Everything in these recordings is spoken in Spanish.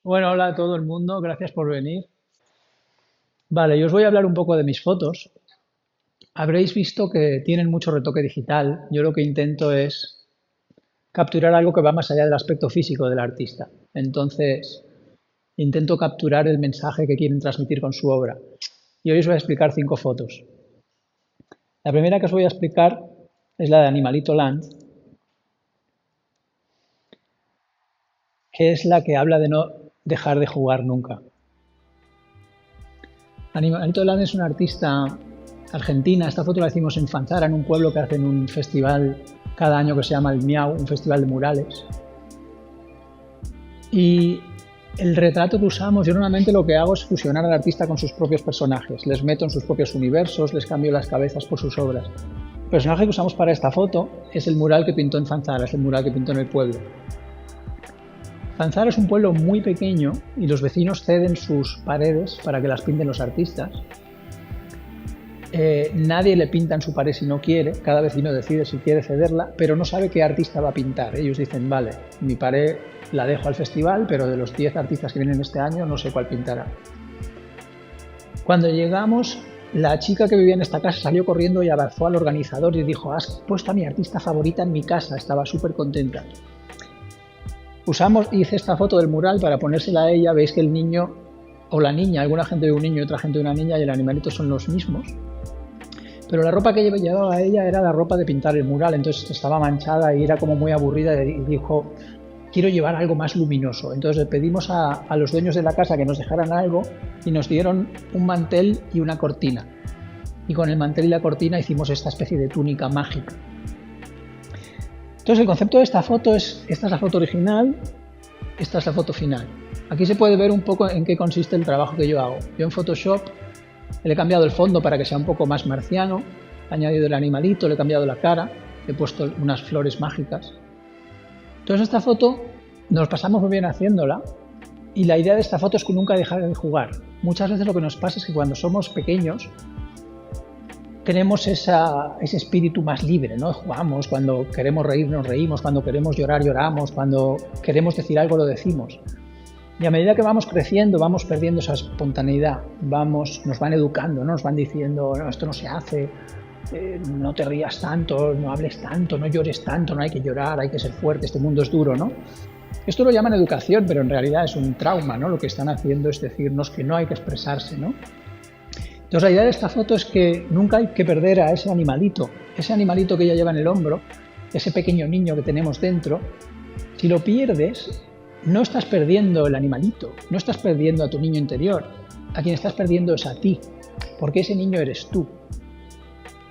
Bueno, hola a todo el mundo, gracias por venir. Vale, yo os voy a hablar un poco de mis fotos. Habréis visto que tienen mucho retoque digital. Yo lo que intento es capturar algo que va más allá del aspecto físico del artista. Entonces, intento capturar el mensaje que quieren transmitir con su obra. Y hoy os voy a explicar 5 fotos. La primera que os voy a explicar es la de Animalito Land, que es la que habla de no dejar de jugar nunca. Animalito Land es una artista argentina. Esta foto la hicimos en Fanzara, en un pueblo que hacen un festival cada año que se llama el Miau, un festival de murales. Y el retrato que usamos, yo normalmente lo que hago es fusionar al artista con sus propios personajes. Les meto en sus propios universos, les cambio las cabezas por sus obras. El personaje que usamos para esta foto es el mural que pintó en Fanzara, es el mural que pintó en el pueblo. Fanzara es un pueblo muy pequeño y los vecinos ceden sus paredes para que las pinten los artistas. Nadie le pinta en su pared si no quiere, cada vecino decide si quiere cederla, pero no sabe qué artista va a pintar. Ellos dicen, vale, mi pared la dejo al festival, pero de los 10 artistas que vienen este año no sé cuál pintará. Cuando llegamos, la chica que vivía en esta casa salió corriendo y abrazó al organizador y dijo, has puesto a mi artista favorita en mi casa, estaba súper contenta. Hice esta foto del mural para ponérsela a ella, veis que el niño o la niña, alguna gente ve un niño y otra gente ve una niña y el animalito son los mismos. Pero la ropa que llevaba ella era la ropa de pintar el mural, entonces estaba manchada y era como muy aburrida y dijo, quiero llevar algo más luminoso. Entonces le pedimos a los dueños de la casa que nos dejaran algo y nos dieron un mantel y una cortina. Y con el mantel y la cortina hicimos esta especie de túnica mágica. Entonces el concepto de esta foto es, esta es la foto original, esta es la foto final. Aquí se puede ver un poco en qué consiste el trabajo que yo hago. Yo en Photoshop le he cambiado el fondo para que sea un poco más marciano, he añadido el animalito, le he cambiado la cara, he puesto unas flores mágicas. Entonces esta foto nos pasamos muy bien haciéndola y la idea de esta foto es que nunca dejar de jugar. Muchas veces lo que nos pasa es que cuando somos pequeños tenemos ese espíritu más libre, ¿no? Jugamos, cuando queremos reír nos reímos, cuando queremos llorar lloramos, cuando queremos decir algo lo decimos. Y a medida que vamos creciendo, vamos perdiendo esa espontaneidad, nos van educando, ¿no? Nos van diciendo, no, esto no se hace, no te rías tanto, no hables tanto, no llores tanto, no hay que llorar, hay que ser fuerte, este mundo es duro, ¿no? Esto lo llaman educación, pero en realidad es un trauma, ¿no? Lo que están haciendo es decirnos que no hay que expresarse, ¿no? Entonces la idea de esta foto es que nunca hay que perder a ese animalito que ella lleva en el hombro, ese pequeño niño que tenemos dentro. Si lo pierdes, no estás perdiendo el animalito, no estás perdiendo a tu niño interior, a quien estás perdiendo es a ti, porque ese niño eres tú.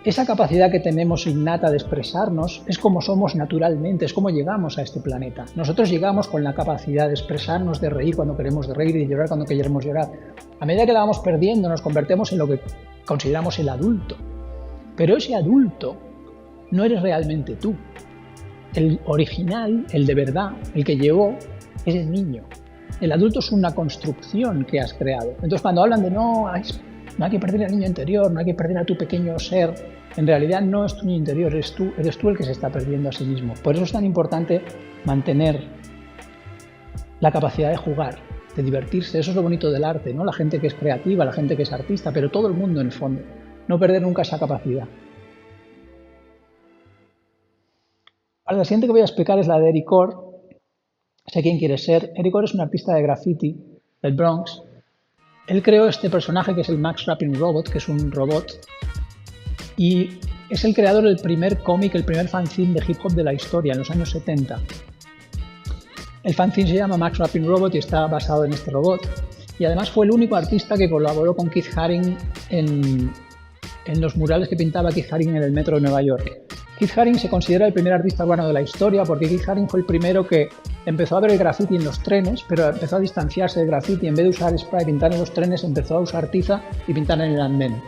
Esa capacidad que tenemos innata de expresarnos es como somos naturalmente, es como llegamos a este planeta. Nosotros llegamos con la capacidad de expresarnos, de reír cuando queremos reír y de llorar cuando queremos llorar. A medida que la vamos perdiendo nos convertimos en lo que consideramos el adulto. Pero ese adulto no eres realmente tú. El original, el de verdad, el que llegó, es el niño. El adulto es una construcción que has creado. Entonces cuando hablan de no hay que perder al niño interior, no hay que perder a tu pequeño ser, en realidad no es tu niño interior, eres tú el que se está perdiendo a sí mismo. Por eso es tan importante mantener la capacidad de jugar, de divertirse. Eso es lo bonito del arte, ¿no? La gente que es creativa, la gente que es artista, pero todo el mundo en el fondo. No perder nunca esa capacidad. Ahora, la siguiente que voy a explicar es la de Eric Orr. Sé quién quiere ser. Eric Orr es un artista de graffiti del Bronx. Él creó este personaje que es el Max Rapping Robot, que es un robot, y es el creador del primer cómic, el primer fanzine de hip hop de la historia, en los años 70. El fanzine se llama Max Rapping Robot y está basado en este robot, y además fue el único artista que colaboró con Keith Haring en los murales que pintaba Keith Haring en el metro de Nueva York. Keith Haring se considera el primer artista urbano de la historia porque Keith Haring fue el primero que empezó a ver el graffiti en los trenes, pero empezó a distanciarse del graffiti. En vez de usar spray y pintar en los trenes, empezó a usar tiza y pintar en el andén.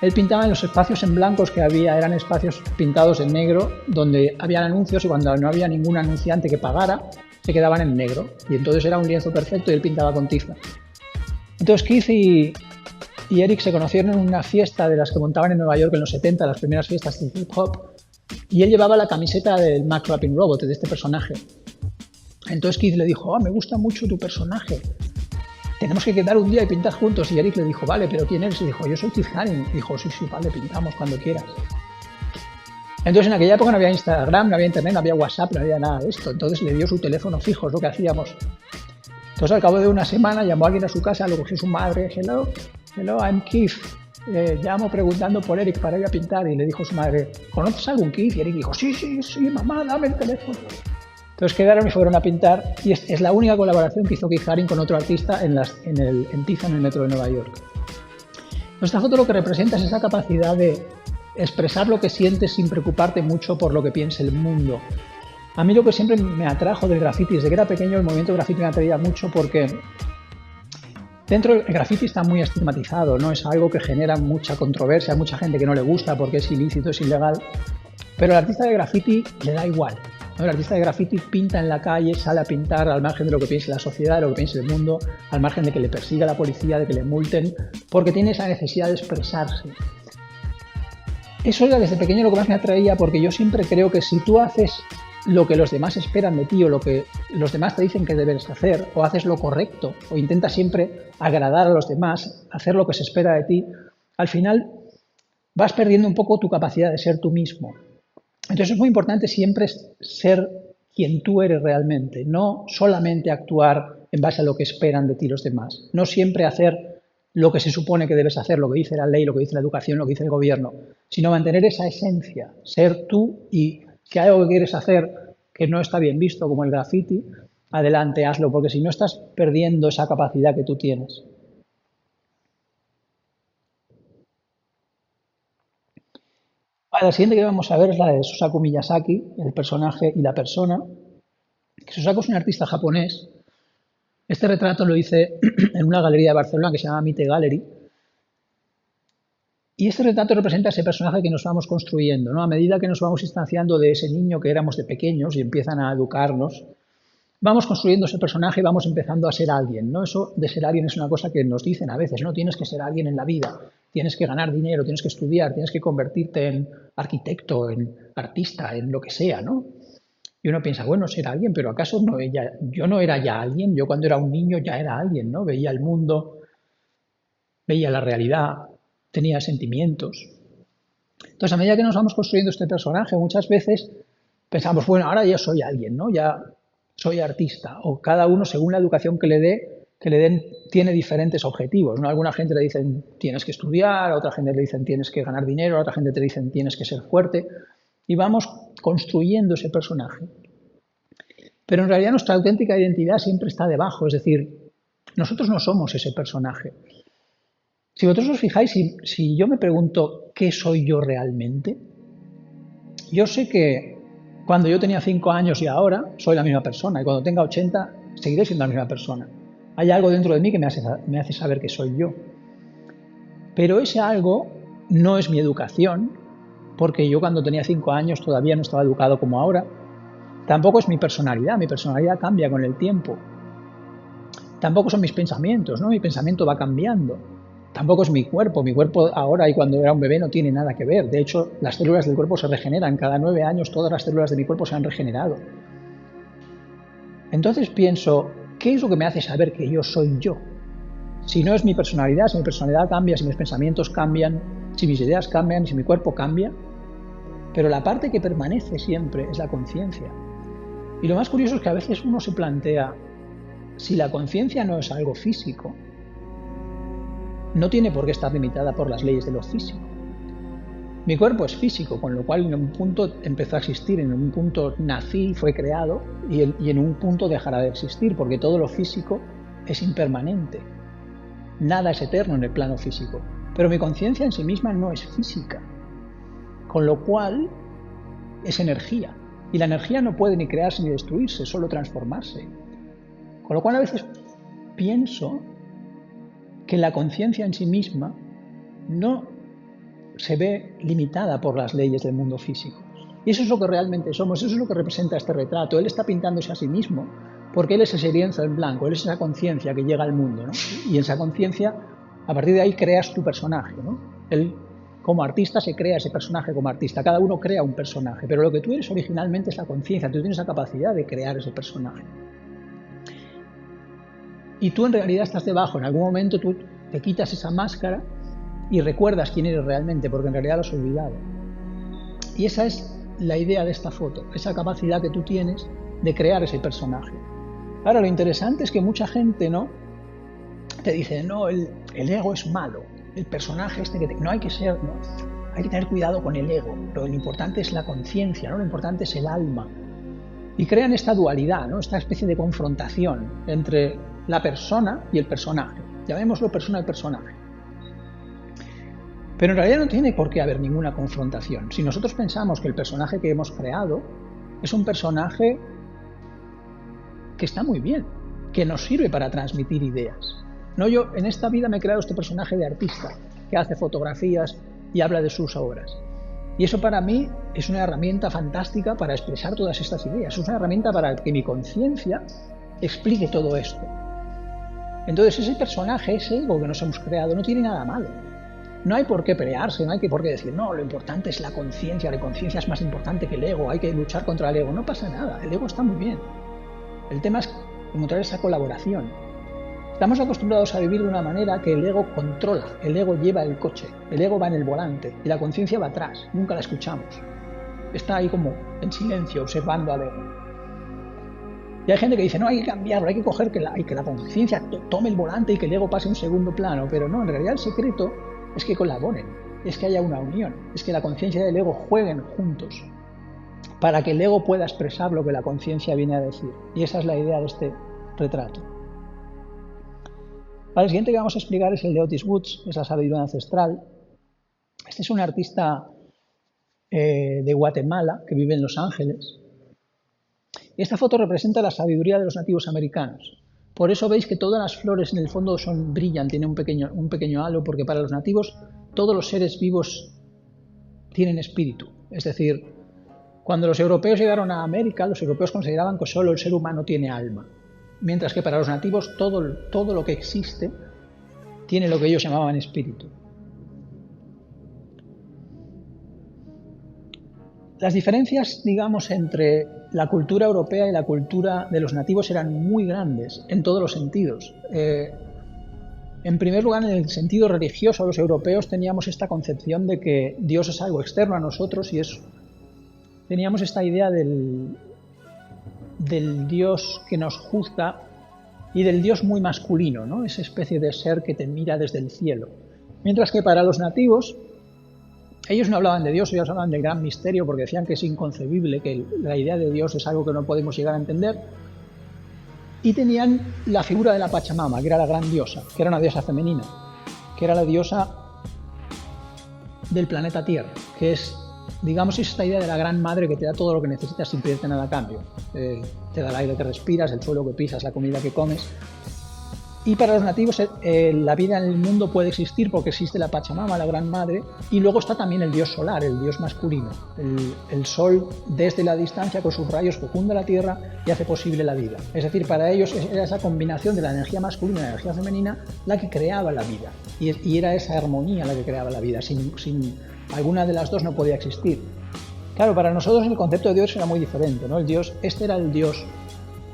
Él pintaba en los espacios en blancos que había, eran espacios pintados en negro, donde habían anuncios y cuando no había ningún anunciante que pagara, se quedaban en negro. Y entonces era un lienzo perfecto y él pintaba con tiza. Entonces Keith y Eric se conocieron en una fiesta de las que montaban en Nueva York en los 70, las primeras fiestas de hip hop, y él llevaba la camiseta del Max Rapping Robot, de este personaje. Entonces Keith le dijo, me gusta mucho tu personaje, tenemos que quedar un día y pintar juntos. Y Eric le dijo, vale, pero ¿quién eres? Y dijo, yo soy Keith Haring. Y dijo, sí, vale, pintamos cuando quieras. Entonces en aquella época no había Instagram, no había internet, no había WhatsApp, no había nada de esto. Entonces le dio su teléfono fijo, es lo que hacíamos. Entonces al cabo de una semana llamó a alguien a su casa, lo cogió su madre, hello, I'm Keith. Llamo preguntando por Eric para ir a pintar. Y le dijo su madre, ¿conoces a algún Keith? Y Eric dijo, sí, mamá, dame el teléfono. Entonces quedaron y fueron a pintar, y es la única colaboración que hizo Keith Haring con otro artista en Tiza, en el metro de Nueva York. Esta foto lo que representa es esa capacidad de expresar lo que sientes sin preocuparte mucho por lo que piense el mundo. A mí lo que siempre me atrajo del graffiti, desde que era pequeño el movimiento graffiti me atraía mucho porque dentro del graffiti está muy estigmatizado, ¿no? Es algo que genera mucha controversia, hay mucha gente que no le gusta porque es ilícito, es ilegal, pero el artista de graffiti le da igual. El artista de graffiti pinta en la calle, sale a pintar al margen de lo que piense la sociedad, de lo que piense el mundo, al margen de que le persiga la policía, de que le multen, porque tiene esa necesidad de expresarse. Eso era desde pequeño lo que más me atraía, porque yo siempre creo que si tú haces lo que los demás esperan de ti o lo que los demás te dicen que debes hacer, o haces lo correcto, o intentas siempre agradar a los demás, hacer lo que se espera de ti, al final vas perdiendo un poco tu capacidad de ser tú mismo. Entonces es muy importante siempre ser quien tú eres realmente, no solamente actuar en base a lo que esperan de ti los demás, no siempre hacer lo que se supone que debes hacer, lo que dice la ley, lo que dice la educación, lo que dice el gobierno, sino mantener esa esencia, ser tú, y si hay algo que quieres hacer que no está bien visto, como el graffiti, adelante, hazlo, porque si no estás perdiendo esa capacidad que tú tienes. La siguiente que vamos a ver es la de Susaku Miyazaki, el personaje y la persona. Susaku es un artista japonés. Este retrato lo hice en una galería de Barcelona que se llama Mite Gallery. Y este retrato representa ese personaje que nos vamos construyendo, ¿no? A medida que nos vamos distanciando de ese niño que éramos de pequeños y empiezan a educarnos, vamos construyendo ese personaje y vamos empezando a ser alguien, ¿no? Eso de ser alguien es una cosa que nos dicen a veces, ¿no? Tienes que ser alguien en la vida, tienes que ganar dinero, tienes que estudiar, tienes que convertirte en arquitecto, en artista, en lo que sea, ¿no? Y uno piensa, bueno, ser alguien, pero ¿acaso yo no era ya alguien? Yo cuando era un niño ya era alguien, ¿no? Veía el mundo, veía la realidad, tenía sentimientos. Entonces, a medida que nos vamos construyendo este personaje, muchas veces pensamos, bueno, ahora ya soy alguien, ¿no? Ya soy artista, o cada uno, según la educación que le den, tiene diferentes objetivos, ¿no? A alguna gente le dicen tienes que estudiar, a otra gente le dicen tienes que ganar dinero, a otra gente te dicen tienes que ser fuerte, y vamos construyendo ese personaje. Pero en realidad nuestra auténtica identidad siempre está debajo, es decir, nosotros no somos ese personaje. Si vosotros os fijáis, si yo me pregunto qué soy yo realmente, yo sé que cuando yo tenía 5 años y ahora soy la misma persona, y cuando tenga 80 seguiré siendo la misma persona. Hay algo dentro de mí que me hace saber que soy yo. Pero ese algo no es mi educación, porque yo cuando tenía 5 años todavía no estaba educado como ahora. Tampoco es mi personalidad cambia con el tiempo. Tampoco son mis pensamientos, ¿no? Mi pensamiento va cambiando. Tampoco es mi cuerpo ahora y cuando era un bebé no tiene nada que ver. De hecho, las células del cuerpo se regeneran. Cada 9 años todas las células de mi cuerpo se han regenerado. Entonces pienso, ¿qué es lo que me hace saber que yo soy yo? Si no es mi personalidad, si mi personalidad cambia, si mis pensamientos cambian, si mis ideas cambian, si mi cuerpo cambia. Pero la parte que permanece siempre es la conciencia. Y lo más curioso es que a veces uno se plantea, si la conciencia no es algo físico, no tiene por qué estar limitada por las leyes de lo físico. Mi cuerpo es físico, con lo cual en un punto empezó a existir, en un punto nací, fue creado, y en un punto dejará de existir, porque todo lo físico es impermanente. Nada es eterno en el plano físico. Pero mi conciencia en sí misma no es física, con lo cual es energía. Y la energía no puede ni crearse ni destruirse, solo transformarse. Con lo cual a veces pienso que la conciencia en sí misma no se ve limitada por las leyes del mundo físico. Y eso es lo que realmente somos, eso es lo que representa este retrato. Él está pintándose a sí mismo, porque él es ese lienzo en blanco, él es esa conciencia que llega al mundo, ¿no? Y en esa conciencia, a partir de ahí creas tu personaje, ¿no? Él, como artista, se crea ese personaje como artista. Cada uno crea un personaje, pero lo que tú eres originalmente es la conciencia, tú tienes la capacidad de crear ese personaje. y tú en realidad estás debajo. En algún momento tú te quitas esa máscara y recuerdas quién eres realmente, porque en realidad lo has olvidado. Y esa es la idea de esta foto, esa capacidad que tú tienes de crear ese personaje. Ahora, lo interesante es que mucha gente, ¿no?, te dice, no, el ego es malo, el personaje no hay que ser, ¿no?, hay que tener cuidado con el ego, lo importante es la conciencia, ¿no?, lo importante es el alma. Y crean esta dualidad, ¿no?, esta especie de confrontación entre la persona y el personaje. Llamémoslo persona y personaje. Pero en realidad no tiene por qué haber ninguna confrontación. Si nosotros pensamos que el personaje que hemos creado es un personaje que está muy bien, que nos sirve para transmitir ideas. No, yo en esta vida me he creado este personaje de artista que hace fotografías y habla de sus obras. Y eso para mí es una herramienta fantástica para expresar todas estas ideas. Es una herramienta para que mi conciencia explique todo esto. Entonces ese personaje, ese ego que nos hemos creado, no tiene nada malo. No hay por qué pelearse, no hay por qué decir, no, lo importante es la conciencia es más importante que el ego, hay que luchar contra el ego. No pasa nada, el ego está muy bien. El tema es encontrar esa colaboración. Estamos acostumbrados a vivir de una manera que el ego controla, el ego lleva el coche, el ego va en el volante y la conciencia va atrás, nunca la escuchamos. Está ahí como en silencio, observando al ego. Y hay gente que dice, no, hay que cambiarlo, hay que coger que la conciencia tome el volante y que el ego pase a un segundo plano, pero no, en realidad el secreto es que colaboren, es que haya una unión, es que la conciencia y el ego jueguen juntos para que el ego pueda expresar lo que la conciencia viene a decir. Y esa es la idea de este retrato. El siguiente que vamos a explicar es el de Otis Woods, es la sabiduría ancestral. Este es un artista de Guatemala que vive en Los Ángeles. Y esta foto representa la sabiduría de los nativos americanos. Por eso veis que todas las flores en el fondo brillan, tienen un pequeño halo, porque para los nativos todos los seres vivos tienen espíritu. Es decir, cuando los europeos llegaron a América, los europeos consideraban que solo el ser humano tiene alma. Mientras que para los nativos todo lo que existe tiene lo que ellos llamaban espíritu. Las diferencias, digamos, entre la cultura europea y la cultura de los nativos eran muy grandes en todos los sentidos. En primer lugar, en el sentido religioso, los europeos teníamos esta concepción de que Dios es algo externo a nosotros y teníamos esta idea del Dios que nos juzga y del Dios muy masculino, ¿no?, esa especie de ser que te mira desde el cielo. Mientras que para los nativos, ellos no hablaban de Dios, ellos hablaban del gran misterio porque decían que es inconcebible, que la idea de Dios es algo que no podemos llegar a entender. Y tenían la figura de la Pachamama, que era la gran diosa, que era una diosa femenina, que era la diosa del planeta Tierra, que es, digamos, esta idea de la gran madre que te da todo lo que necesitas sin pedirte nada a cambio. Te da el aire que respiras, el suelo que pisas, la comida que comes. Y para los nativos la vida en el mundo puede existir porque existe la Pachamama, la gran madre, y luego está también el dios solar, el dios masculino. El sol desde la distancia con sus rayos fecunda la tierra y hace posible la vida. Es decir, para ellos era esa combinación de la energía masculina y la energía femenina la que creaba la vida. Y era esa armonía la que creaba la vida. Sin alguna de las dos no podía existir. Claro, para nosotros el concepto de Dios era muy diferente, ¿no? Este era el Dios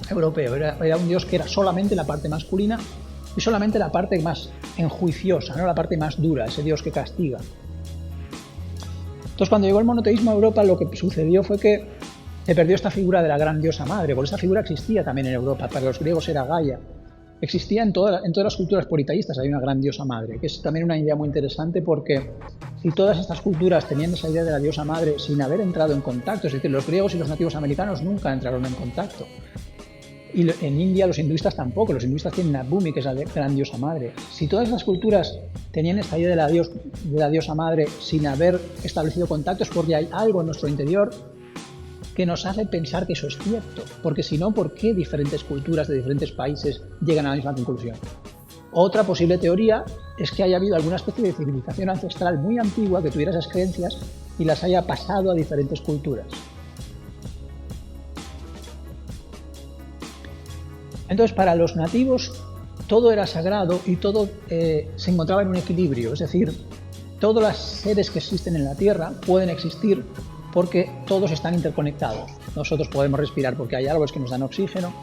europeo, era un Dios que era solamente la parte masculina y solamente la parte más enjuiciosa, ¿no?, la parte más dura, ese Dios que castiga. Entonces, cuando llegó el monoteísmo a Europa, lo que sucedió fue que se perdió esta figura de la gran diosa madre, porque esa figura existía también en Europa. Para los griegos era Gaia. Existía en todas las culturas politeístas, hay una gran diosa madre, que es también una idea muy interesante porque si todas estas culturas tenían esa idea de la diosa madre sin haber entrado en contacto, es decir, los griegos y los nativos americanos nunca entraron en contacto. Y en India los hinduistas tampoco, los hinduistas tienen a Bhumi, que es la gran diosa madre. Si todas esas culturas tenían esta idea de la diosa madre sin haber establecido contactos, porque hay algo en nuestro interior que nos hace pensar que eso es cierto, porque si no, ¿por qué diferentes culturas de diferentes países llegan a la misma conclusión? Otra posible teoría es que haya habido alguna especie de civilización ancestral muy antigua que tuviera esas creencias y las haya pasado a diferentes culturas. Entonces, para los nativos todo era sagrado y todo se encontraba en un equilibrio, es decir, todos los seres que existen en la Tierra pueden existir porque todos están interconectados. Nosotros podemos respirar porque hay árboles que nos dan oxígeno,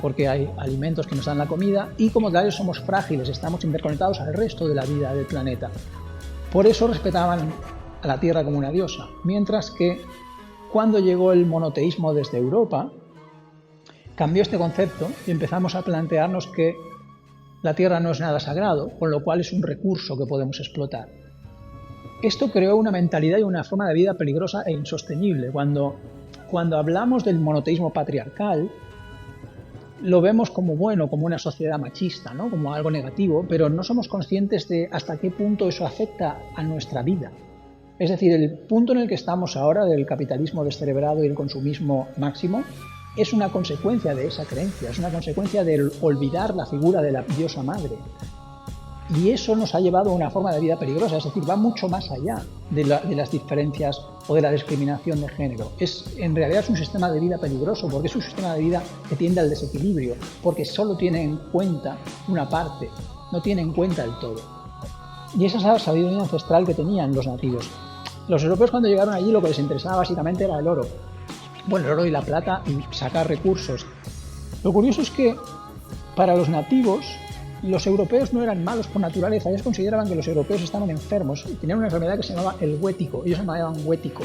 porque hay alimentos que nos dan la comida y como tales somos frágiles, estamos interconectados al resto de la vida del planeta. Por eso respetaban a la Tierra como una diosa, mientras que cuando llegó el monoteísmo desde Europa, cambió este concepto y empezamos a plantearnos que la Tierra no es nada sagrado, con lo cual es un recurso que podemos explotar. Esto creó una mentalidad y una forma de vida peligrosa e insostenible. Cuando hablamos del monoteísmo patriarcal, lo vemos como bueno, como una sociedad machista, ¿no? Como algo negativo, pero no somos conscientes de hasta qué punto eso afecta a nuestra vida. Es decir, el punto en el que estamos ahora del capitalismo descerebrado y el consumismo máximo es una consecuencia de esa creencia, es una consecuencia de olvidar la figura de la diosa madre. Y eso nos ha llevado a una forma de vida peligrosa, es decir, va mucho más allá de las diferencias o de la discriminación de género. En realidad es un sistema de vida peligroso, porque es un sistema de vida que tiende al desequilibrio, porque solo tiene en cuenta una parte, no tiene en cuenta el todo. Y esa es la sabiduría ancestral que tenían los nativos. Los europeos cuando llegaron allí lo que les interesaba básicamente era el oro. Bueno, el oro y la plata y sacar recursos. Lo curioso es que para los nativos los europeos no eran malos por naturaleza. Ellos consideraban que los europeos estaban enfermos y tenían una enfermedad que se llamaba el huético. Ellos se llamaban huético,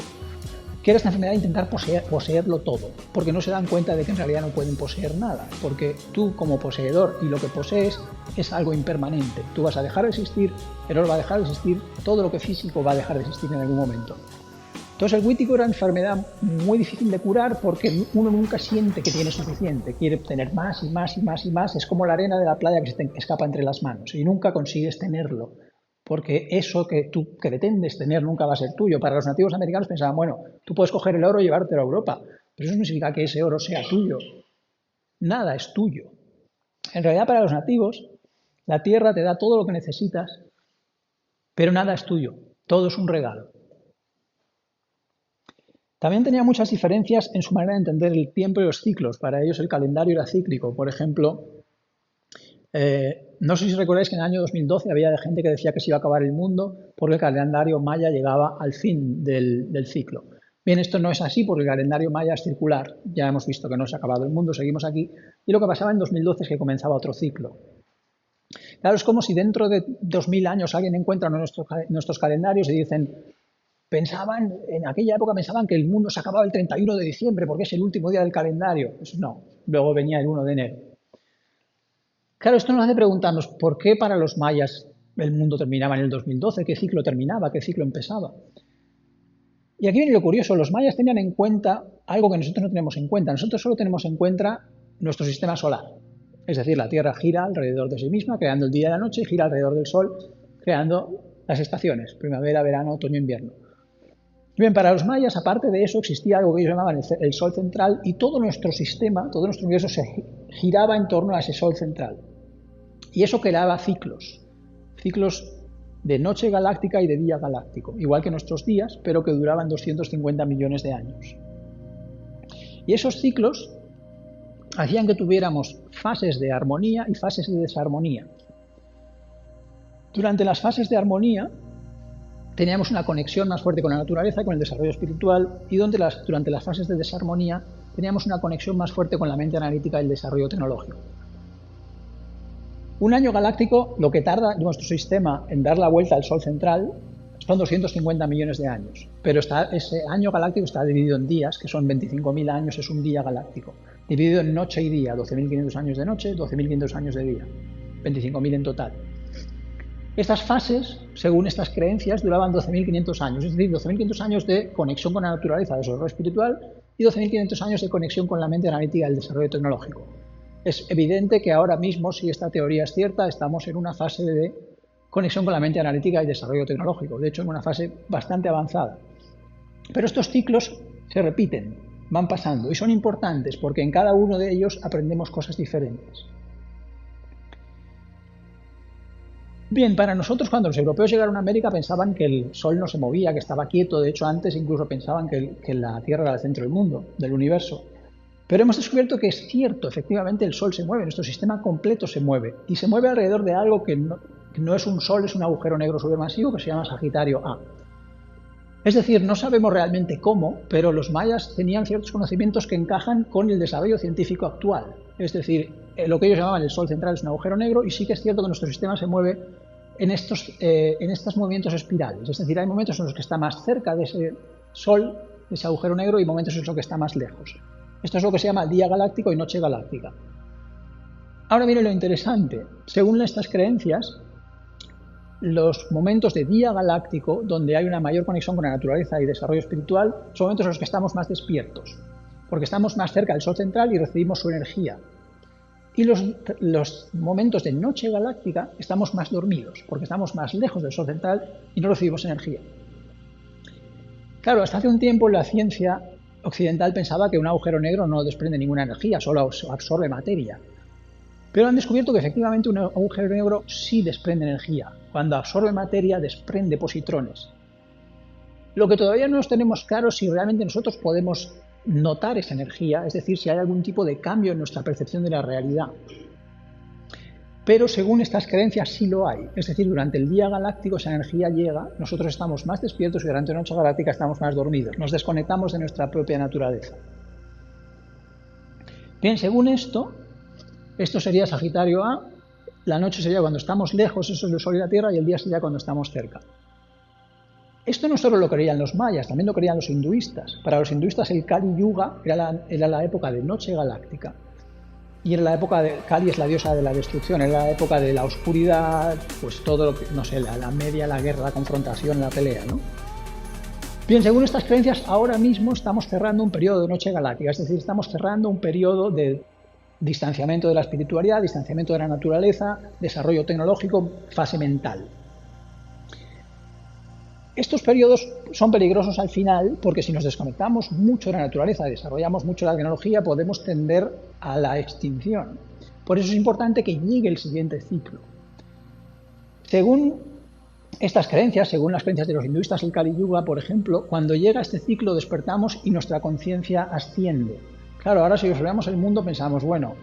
que era esta enfermedad de intentar poseerlo todo, porque no se dan cuenta de que en realidad no pueden poseer nada, porque tú como poseedor y lo que posees es algo impermanente. Tú vas a dejar de existir, el oro va a dejar de existir, todo lo que físico va a dejar de existir en algún momento. Entonces el huético era una enfermedad muy difícil de curar porque uno nunca siente que tiene suficiente, quiere tener más y más y más y más, es como la arena de la playa que se te escapa entre las manos y nunca consigues tenerlo, porque eso que tú pretendes tener nunca va a ser tuyo. Para los nativos americanos pensaban, bueno, tú puedes coger el oro y llevártelo a Europa, pero eso no significa que ese oro sea tuyo, nada es tuyo. En realidad para los nativos la tierra te da todo lo que necesitas, pero nada es tuyo, todo es un regalo. También tenía muchas diferencias en su manera de entender el tiempo y los ciclos. Para ellos el calendario era cíclico. Por ejemplo, no sé si recordáis que en el año 2012 había gente que decía que se iba a acabar el mundo porque el calendario maya llegaba al fin del ciclo. Bien, esto no es así porque el calendario maya es circular. Ya hemos visto que no se ha acabado el mundo, seguimos aquí. Y lo que pasaba en 2012 es que comenzaba otro ciclo. Claro, es como si dentro de 2000 años alguien encuentra nuestros calendarios y dicen... en aquella época pensaban que el mundo se acababa el 31 de diciembre porque es el último día del calendario. Pues no, luego venía el 1 de enero. Claro, esto nos hace preguntarnos por qué para los mayas el mundo terminaba en el 2012, qué ciclo terminaba, qué ciclo empezaba. Y aquí viene lo curioso, los mayas tenían en cuenta algo que nosotros no tenemos en cuenta. Nosotros solo tenemos en cuenta nuestro sistema solar. Es decir, la Tierra gira alrededor de sí misma, creando el día y la noche, y gira alrededor del Sol, creando las estaciones, primavera, verano, otoño, invierno. Bien, para los mayas, aparte de eso, existía algo que ellos llamaban el Sol central y todo nuestro sistema, todo nuestro universo se giraba en torno a ese Sol central. Y eso creaba ciclos de noche galáctica y de día galáctico, igual que nuestros días, pero que duraban 250 millones de años. Y esos ciclos hacían que tuviéramos fases de armonía y fases de desarmonía. Durante las fases de armonía teníamos una conexión más fuerte con la naturaleza, con el desarrollo espiritual, y durante las fases de desarmonía teníamos una conexión más fuerte con la mente analítica y el desarrollo tecnológico. Un año galáctico, lo que tarda nuestro sistema en dar la vuelta al Sol central, son 250 millones de años, pero ese año galáctico está dividido en días, que son 25.000 años, es un día galáctico, dividido en noche y día, 12.500 años de noche, 12.500 años de día, 25.000 en total. Estas fases, según estas creencias, duraban 12.500 años, es decir, 12.500 años de conexión con la naturaleza, de desarrollo espiritual, y 12.500 años de conexión con la mente analítica y el desarrollo tecnológico. Es evidente que ahora mismo, si esta teoría es cierta, estamos en una fase de conexión con la mente analítica y desarrollo tecnológico, de hecho en una fase bastante avanzada. Pero estos ciclos se repiten, van pasando, y son importantes porque en cada uno de ellos aprendemos cosas diferentes. Bien, para nosotros cuando los europeos llegaron a América pensaban que el Sol no se movía, que estaba quieto, de hecho antes incluso pensaban que la Tierra era el centro del mundo, del universo. Pero hemos descubierto que es cierto, efectivamente el Sol se mueve, nuestro sistema completo se mueve, y se mueve alrededor de algo que no es un Sol, es un agujero negro supermasivo que se llama Sagitario A. Es decir, no sabemos realmente cómo, pero los mayas tenían ciertos conocimientos que encajan con el desarrollo científico actual. Es decir, lo que ellos llamaban el Sol central es un agujero negro, y sí que es cierto que nuestro sistema se mueve en estos movimientos espirales. Es decir, hay momentos en los que está más cerca de ese Sol, de ese agujero negro, y momentos en los que está más lejos. Esto es lo que se llama día galáctico y noche galáctica. Ahora mire lo interesante. Según estas creencias, los momentos de día galáctico, donde hay una mayor conexión con la naturaleza y desarrollo espiritual, son momentos en los que estamos más despiertos, porque estamos más cerca del Sol central y recibimos su energía. Y los momentos de noche galáctica estamos más dormidos, porque estamos más lejos del Sol central y no recibimos energía. Claro, hasta hace un tiempo la ciencia occidental pensaba que un agujero negro no desprende ninguna energía, solo absorbe materia. Pero han descubierto que efectivamente un agujero negro sí desprende energía. Cuando absorbe materia, desprende positrones. Lo que todavía no nos tenemos claro es si realmente nosotros podemos notar esa energía, es decir, si hay algún tipo de cambio en nuestra percepción de la realidad. Pero según estas creencias sí lo hay. Es decir, durante el día galáctico esa energía llega, nosotros estamos más despiertos y durante la noche galáctica estamos más dormidos. Nos desconectamos de nuestra propia naturaleza. Bien, según esto sería Sagitario A, la noche sería cuando estamos lejos, eso es el Sol y la Tierra, y el día sería cuando estamos cerca. Esto no solo lo creían los mayas, también lo creían los hinduistas. Para los hinduistas el Kali Yuga era la época de noche galáctica. Y era la época de Kali es la diosa de la destrucción, era la época de la oscuridad, pues todo lo que, no sé, la media, la guerra, la confrontación, la pelea, ¿no? Bien, según estas creencias, ahora mismo estamos cerrando un periodo de noche galáctica, es decir, estamos cerrando un periodo de distanciamiento de la espiritualidad, distanciamiento de la naturaleza, desarrollo tecnológico, fase mental. Estos periodos son peligrosos al final porque si nos desconectamos mucho de la naturaleza, desarrollamos mucho la tecnología, podemos tender a la extinción. Por eso es importante que llegue el siguiente ciclo. Según estas creencias, según las creencias de los hinduistas, el Kali Yuga, por ejemplo, cuando llega este ciclo despertamos y nuestra conciencia asciende. Claro, ahora si observamos el mundo pensamos, bueno,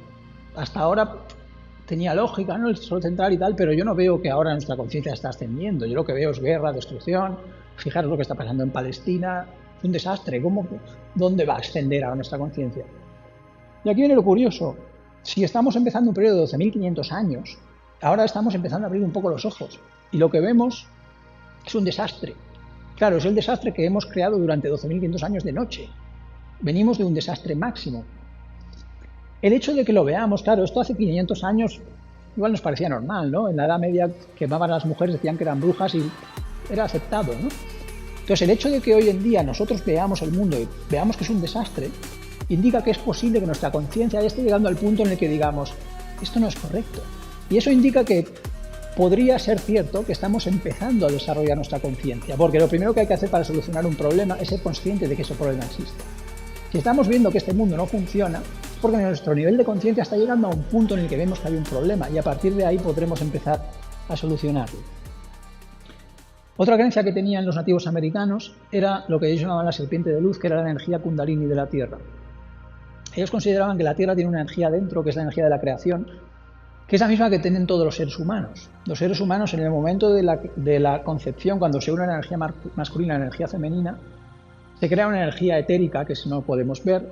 hasta ahora tenía lógica, ¿no? El Sol central y tal, pero yo no veo que ahora nuestra conciencia está ascendiendo. Yo lo que veo es guerra, destrucción. Fijaros lo que está pasando en Palestina. Es un desastre. ¿Dónde va a ascender ahora nuestra conciencia? Y aquí viene lo curioso. Si estamos empezando un periodo de 12.500 años, ahora estamos empezando a abrir un poco los ojos. Y lo que vemos es un desastre. Claro, es el desastre que hemos creado durante 12.500 años de noche. Venimos de un desastre máximo. El hecho de que lo veamos, claro, esto hace 500 años igual nos parecía normal, ¿no? En la Edad Media quemaban a las mujeres, decían que eran brujas y era aceptado, ¿no? Entonces el hecho de que hoy en día nosotros veamos el mundo y veamos que es un desastre, indica que es posible que nuestra conciencia ya esté llegando al punto en el que digamos, esto no es correcto. Y eso indica que podría ser cierto que estamos empezando a desarrollar nuestra conciencia, porque lo primero que hay que hacer para solucionar un problema es ser consciente de que ese problema existe. Si estamos viendo que este mundo no funciona, es porque nuestro nivel de conciencia está llegando a un punto en el que vemos que hay un problema y a partir de ahí podremos empezar a solucionarlo. Otra creencia que tenían los nativos americanos era lo que ellos llamaban la serpiente de luz, que era la energía kundalini de la Tierra. Ellos consideraban que la Tierra tiene una energía dentro, que es la energía de la creación, que es la misma que tienen todos los seres humanos. Los seres humanos en el momento de la concepción, cuando se une la energía masculina y la energía femenina, se crea una energía etérica que no podemos ver,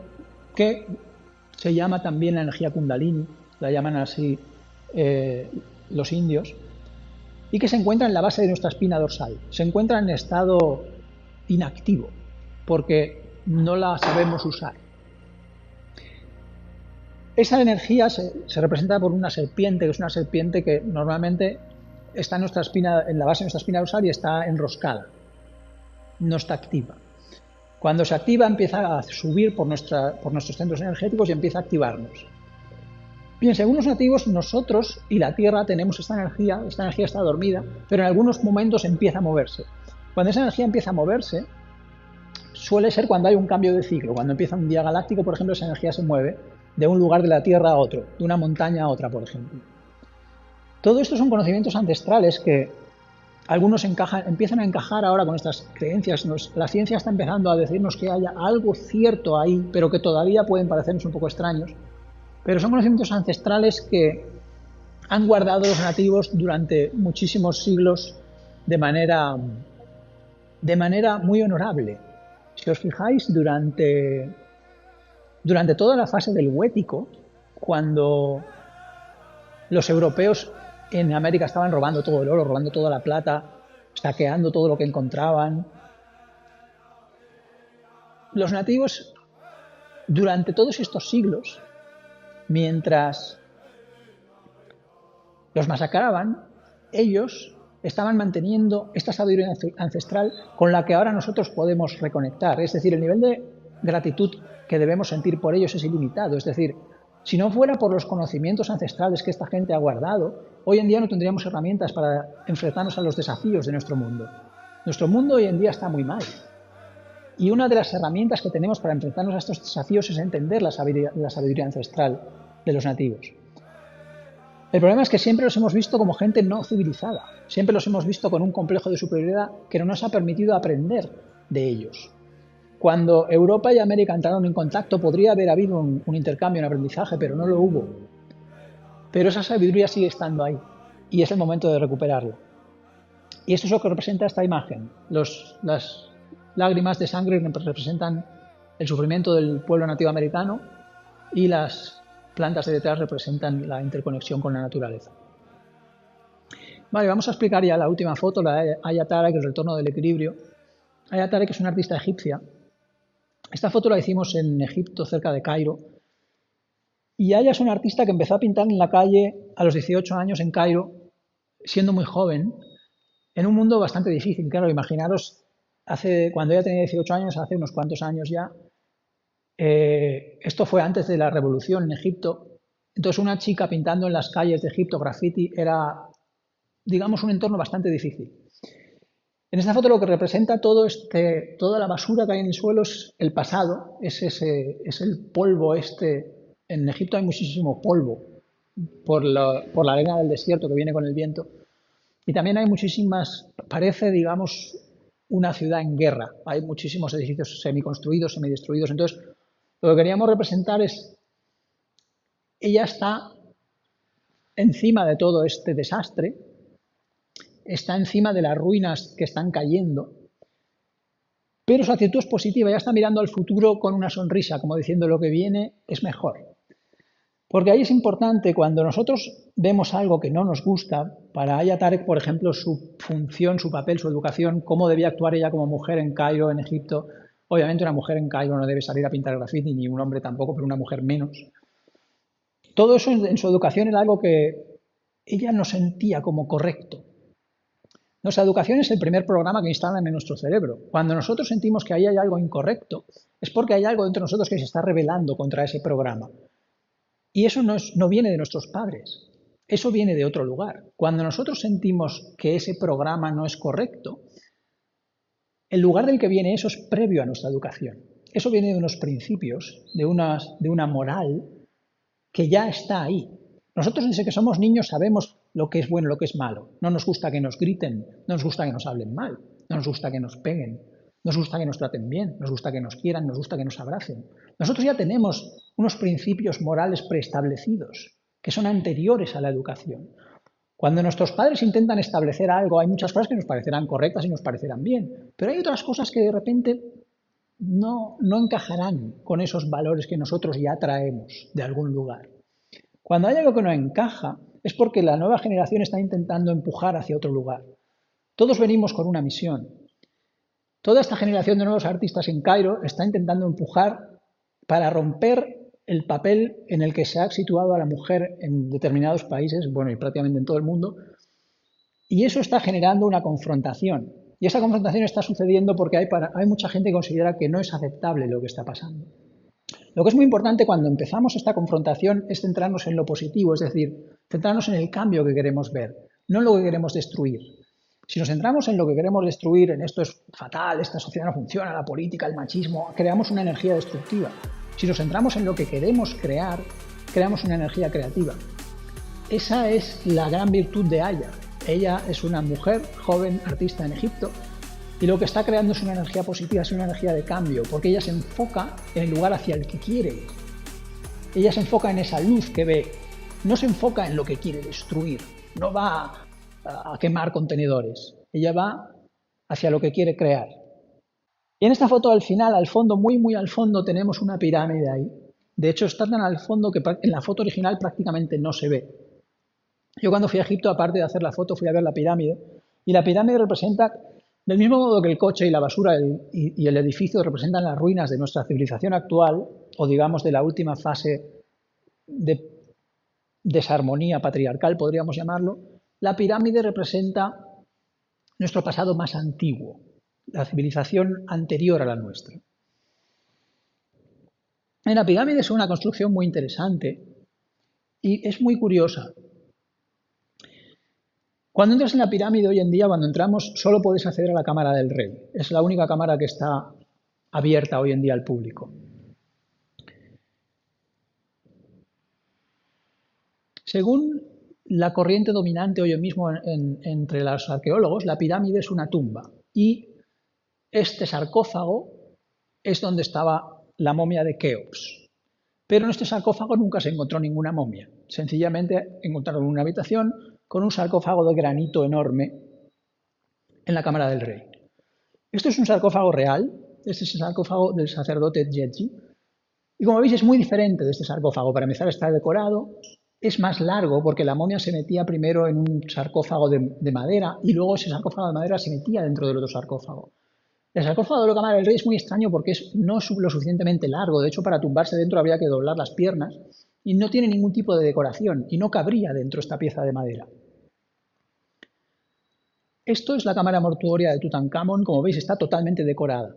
que se llama también la energía kundalini, la llaman así los indios, y que se encuentra en la base de nuestra espina dorsal. Se encuentra en estado inactivo, porque no la sabemos usar. Esa energía se representa por una serpiente, que es una serpiente que normalmente está en la base de nuestra espina dorsal y está enroscada, no está activa. Cuando se activa empieza a subir por nuestros centros energéticos y empieza a activarnos. Bien, según los nativos, nosotros y la Tierra tenemos esta energía está dormida, pero en algunos momentos empieza a moverse. Cuando esa energía empieza a moverse, suele ser cuando hay un cambio de ciclo. Cuando empieza un día galáctico, por ejemplo, esa energía se mueve de un lugar de la Tierra a otro, de una montaña a otra, por ejemplo. Todo esto son conocimientos ancestrales que algunos empiezan a encajar ahora con nuestras creencias. La ciencia está empezando a decirnos que haya algo cierto ahí, pero que todavía pueden parecernos un poco extraños. Pero son conocimientos ancestrales que han guardado los nativos durante muchísimos siglos de manera de manera muy honorable. Si os fijáis, durante toda la fase del Huético, cuando los europeos en América estaban robando todo el oro, robando toda la plata, saqueando todo lo que encontraban, los nativos, durante todos estos siglos, mientras los masacraban, ellos estaban manteniendo esta sabiduría ancestral con la que ahora nosotros podemos reconectar. Es decir, el nivel de gratitud que debemos sentir por ellos es ilimitado. Es decir, si no fuera por los conocimientos ancestrales que esta gente ha guardado, hoy en día no tendríamos herramientas para enfrentarnos a los desafíos de nuestro mundo. Nuestro mundo hoy en día está muy mal. Y una de las herramientas que tenemos para enfrentarnos a estos desafíos es entender la sabiduría ancestral de los nativos. El problema es que siempre los hemos visto como gente no civilizada. Siempre los hemos visto con un complejo de superioridad que no nos ha permitido aprender de ellos. Cuando Europa y América entraron en contacto podría haber habido un intercambio, un aprendizaje, pero no lo hubo. Pero esa sabiduría sigue estando ahí y es el momento de recuperarla. Y esto es lo que representa esta imagen. Las lágrimas de sangre representan el sufrimiento del pueblo nativo americano y las plantas de detrás representan la interconexión con la naturaleza. Vale, vamos a explicar ya la última foto, la de Aya Tareq, el retorno del equilibrio. Aya Tareq es una artista egipcia. Esta foto la hicimos en Egipto, cerca de Cairo. Y Aya es una artista que empezó a pintar en la calle a los 18 años en Cairo, siendo muy joven, en un mundo bastante difícil. Claro, imaginaros, cuando ella tenía 18 años, hace unos cuantos años ya, esto fue antes de la revolución en Egipto. Entonces una chica pintando en las calles de Egipto, graffiti, era, digamos, un entorno bastante difícil. En esta foto lo que representa toda la basura que hay en el suelo es el pasado, es el polvo este. En Egipto hay muchísimo polvo por la arena del desierto que viene con el viento. Y también hay parece, digamos, una ciudad en guerra. Hay muchísimos edificios semiconstruidos, semidestruidos. Entonces, lo que queríamos representar es, ella está encima de todo este desastre, está encima de las ruinas que están cayendo, pero su actitud es positiva, ella está mirando al futuro con una sonrisa, como diciendo lo que viene es mejor. Porque ahí es importante, cuando nosotros vemos algo que no nos gusta, para Aya Tareq, por ejemplo, su función, su papel, su educación, cómo debía actuar ella como mujer en Cairo, en Egipto. Obviamente una mujer en Cairo no debe salir a pintar graffiti, ni un hombre tampoco, pero una mujer menos. Todo eso en su educación era algo que ella no sentía como correcto. Nuestra educación es el primer programa que instalan en nuestro cerebro. Cuando nosotros sentimos que ahí hay algo incorrecto, es porque hay algo dentro de nosotros que se está rebelando contra ese programa. Y eso no viene de nuestros padres, eso viene de otro lugar. Cuando nosotros sentimos que ese programa no es correcto, el lugar del que viene eso es previo a nuestra educación. Eso viene de unos principios, de una moral que ya está ahí. Nosotros desde que somos niños sabemos lo que es bueno y lo que es malo. No nos gusta que nos griten, no nos gusta que nos hablen mal, no nos gusta que nos peguen, nos gusta que nos traten bien, nos gusta que nos quieran, nos gusta que nos abracen. Nosotros ya tenemos unos principios morales preestablecidos que son anteriores a la educación. Cuando nuestros padres intentan establecer algo, hay muchas cosas que nos parecerán correctas y nos parecerán bien, pero hay otras cosas que de repente no encajarán con esos valores que nosotros ya traemos de algún lugar. Cuando hay algo que no encaja, es porque la nueva generación está intentando empujar hacia otro lugar. Todos venimos con una misión. Toda esta generación de nuevos artistas en Cairo está intentando empujar para romper el papel en el que se ha situado a la mujer en determinados países, bueno, y prácticamente en todo el mundo, y eso está generando una confrontación. Y esa confrontación está sucediendo porque hay mucha gente que considera que no es aceptable lo que está pasando. Lo que es muy importante cuando empezamos esta confrontación es centrarnos en lo positivo, es decir, centrarnos en el cambio que queremos ver, no en lo que queremos destruir. Si nos centramos en lo que queremos destruir, en esto es fatal, esta sociedad no funciona, la política, el machismo, creamos una energía destructiva. Si nos centramos en lo que queremos crear, creamos una energía creativa. Esa es la gran virtud de Aya. Ella es una mujer joven, artista en Egipto, y lo que está creando es una energía positiva, es una energía de cambio, porque ella se enfoca en el lugar hacia el que quiere ir. Ella se enfoca en esa luz que ve, no se enfoca en lo que quiere destruir, no va a quemar contenedores, ella va hacia lo que quiere crear. Y en esta foto al final, al fondo, muy muy al fondo, tenemos una pirámide ahí. De hecho, está tan al fondo que en la foto original prácticamente no se ve. Yo cuando fui a Egipto, aparte de hacer la foto, fui a ver la pirámide. Y la pirámide representa, del mismo modo que el coche y la basura y el edificio representan las ruinas de nuestra civilización actual, o digamos de la última fase de desarmonía patriarcal, podríamos llamarlo, la pirámide representa nuestro pasado más antiguo, la civilización anterior a la nuestra. En la pirámide es una construcción muy interesante y es muy curiosa. Cuando entras en la pirámide hoy en día, cuando entramos, solo puedes acceder a la cámara del rey. Es la única cámara que está abierta hoy en día al público. Según la corriente dominante hoy mismo entre los arqueólogos, la pirámide es una tumba y este sarcófago es donde estaba la momia de Keops. Pero en este sarcófago nunca se encontró ninguna momia. Sencillamente encontraron una habitación con un sarcófago de granito enorme en la cámara del rey. Esto es un sarcófago real, este es el sarcófago del sacerdote Djedji. Y como veis es muy diferente de este sarcófago. Para empezar está decorado, es más largo porque la momia se metía primero en un sarcófago de madera y luego ese sarcófago de madera se metía dentro del otro sarcófago. El sarcófago de la cámara del rey es muy extraño porque no es lo suficientemente largo. De hecho, para tumbarse dentro habría que doblar las piernas y no tiene ningún tipo de decoración y no cabría dentro esta pieza de madera. Esto es la cámara mortuoria de Tutankamón. Como veis, está totalmente decorada.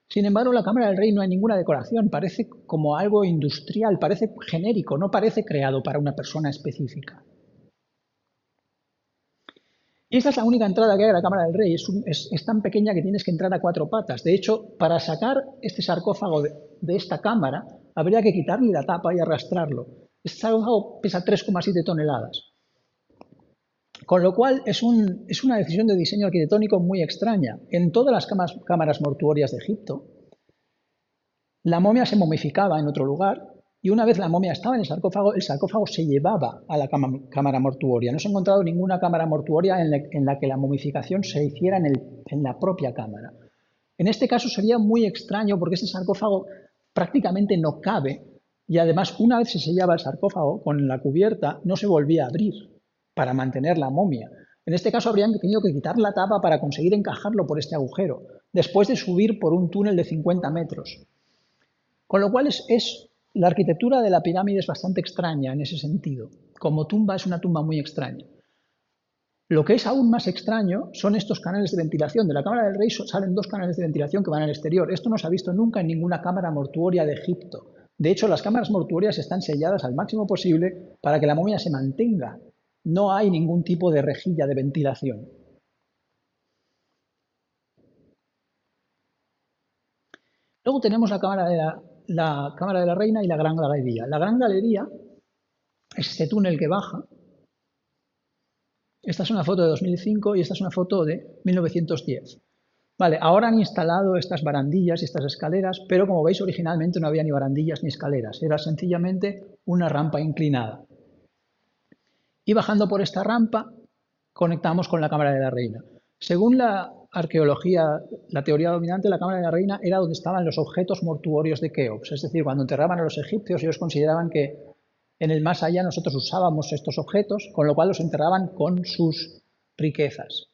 Sin embargo, en la cámara del rey no hay ninguna decoración. Parece como algo industrial, parece genérico, no parece creado para una persona específica. Y esta es la única entrada que hay a la cámara del rey. Es tan pequeña que tienes que entrar a 4 patas. De hecho, para sacar este sarcófago de esta cámara, habría que quitarle la tapa y arrastrarlo. Este sarcófago pesa 3,7 toneladas. Con lo cual es una decisión de diseño arquitectónico muy extraña. En todas las cámaras mortuorias de Egipto, la momia se momificaba en otro lugar y una vez la momia estaba en el sarcófago se llevaba a la cámara mortuoria. No se ha encontrado ninguna cámara mortuoria en la que la momificación se hiciera en la propia cámara. En este caso sería muy extraño porque este sarcófago prácticamente no cabe y además una vez se sellaba el sarcófago con la cubierta no se volvía a abrir para mantener la momia. En este caso habrían tenido que quitar la tapa para conseguir encajarlo por este agujero, después de subir por un túnel de 50 metros. Con lo cual la arquitectura de la pirámide es bastante extraña en ese sentido. Como tumba es una tumba muy extraña. Lo que es aún más extraño son estos canales de ventilación. De la cámara del rey salen 2 canales de ventilación que van al exterior. Esto no se ha visto nunca en ninguna cámara mortuoria de Egipto. De hecho, las cámaras mortuorias están selladas al máximo posible para que la momia se mantenga. No hay ningún tipo de rejilla de ventilación. Luego tenemos la cámara de la reina y la gran galería. La gran galería es este túnel que baja. Esta es una foto de 2005 y esta es una foto de 1910. Vale, ahora han instalado estas barandillas y estas escaleras, pero como veis originalmente no había ni barandillas ni escaleras. Era sencillamente una rampa inclinada. Y bajando por esta rampa conectamos con la cámara de la reina. Según la arqueología, la teoría dominante, la cámara de la reina era donde estaban los objetos mortuorios de Keops. Es decir, cuando enterraban a los egipcios, ellos consideraban que en el más allá nosotros usábamos estos objetos, con lo cual los enterraban con sus riquezas.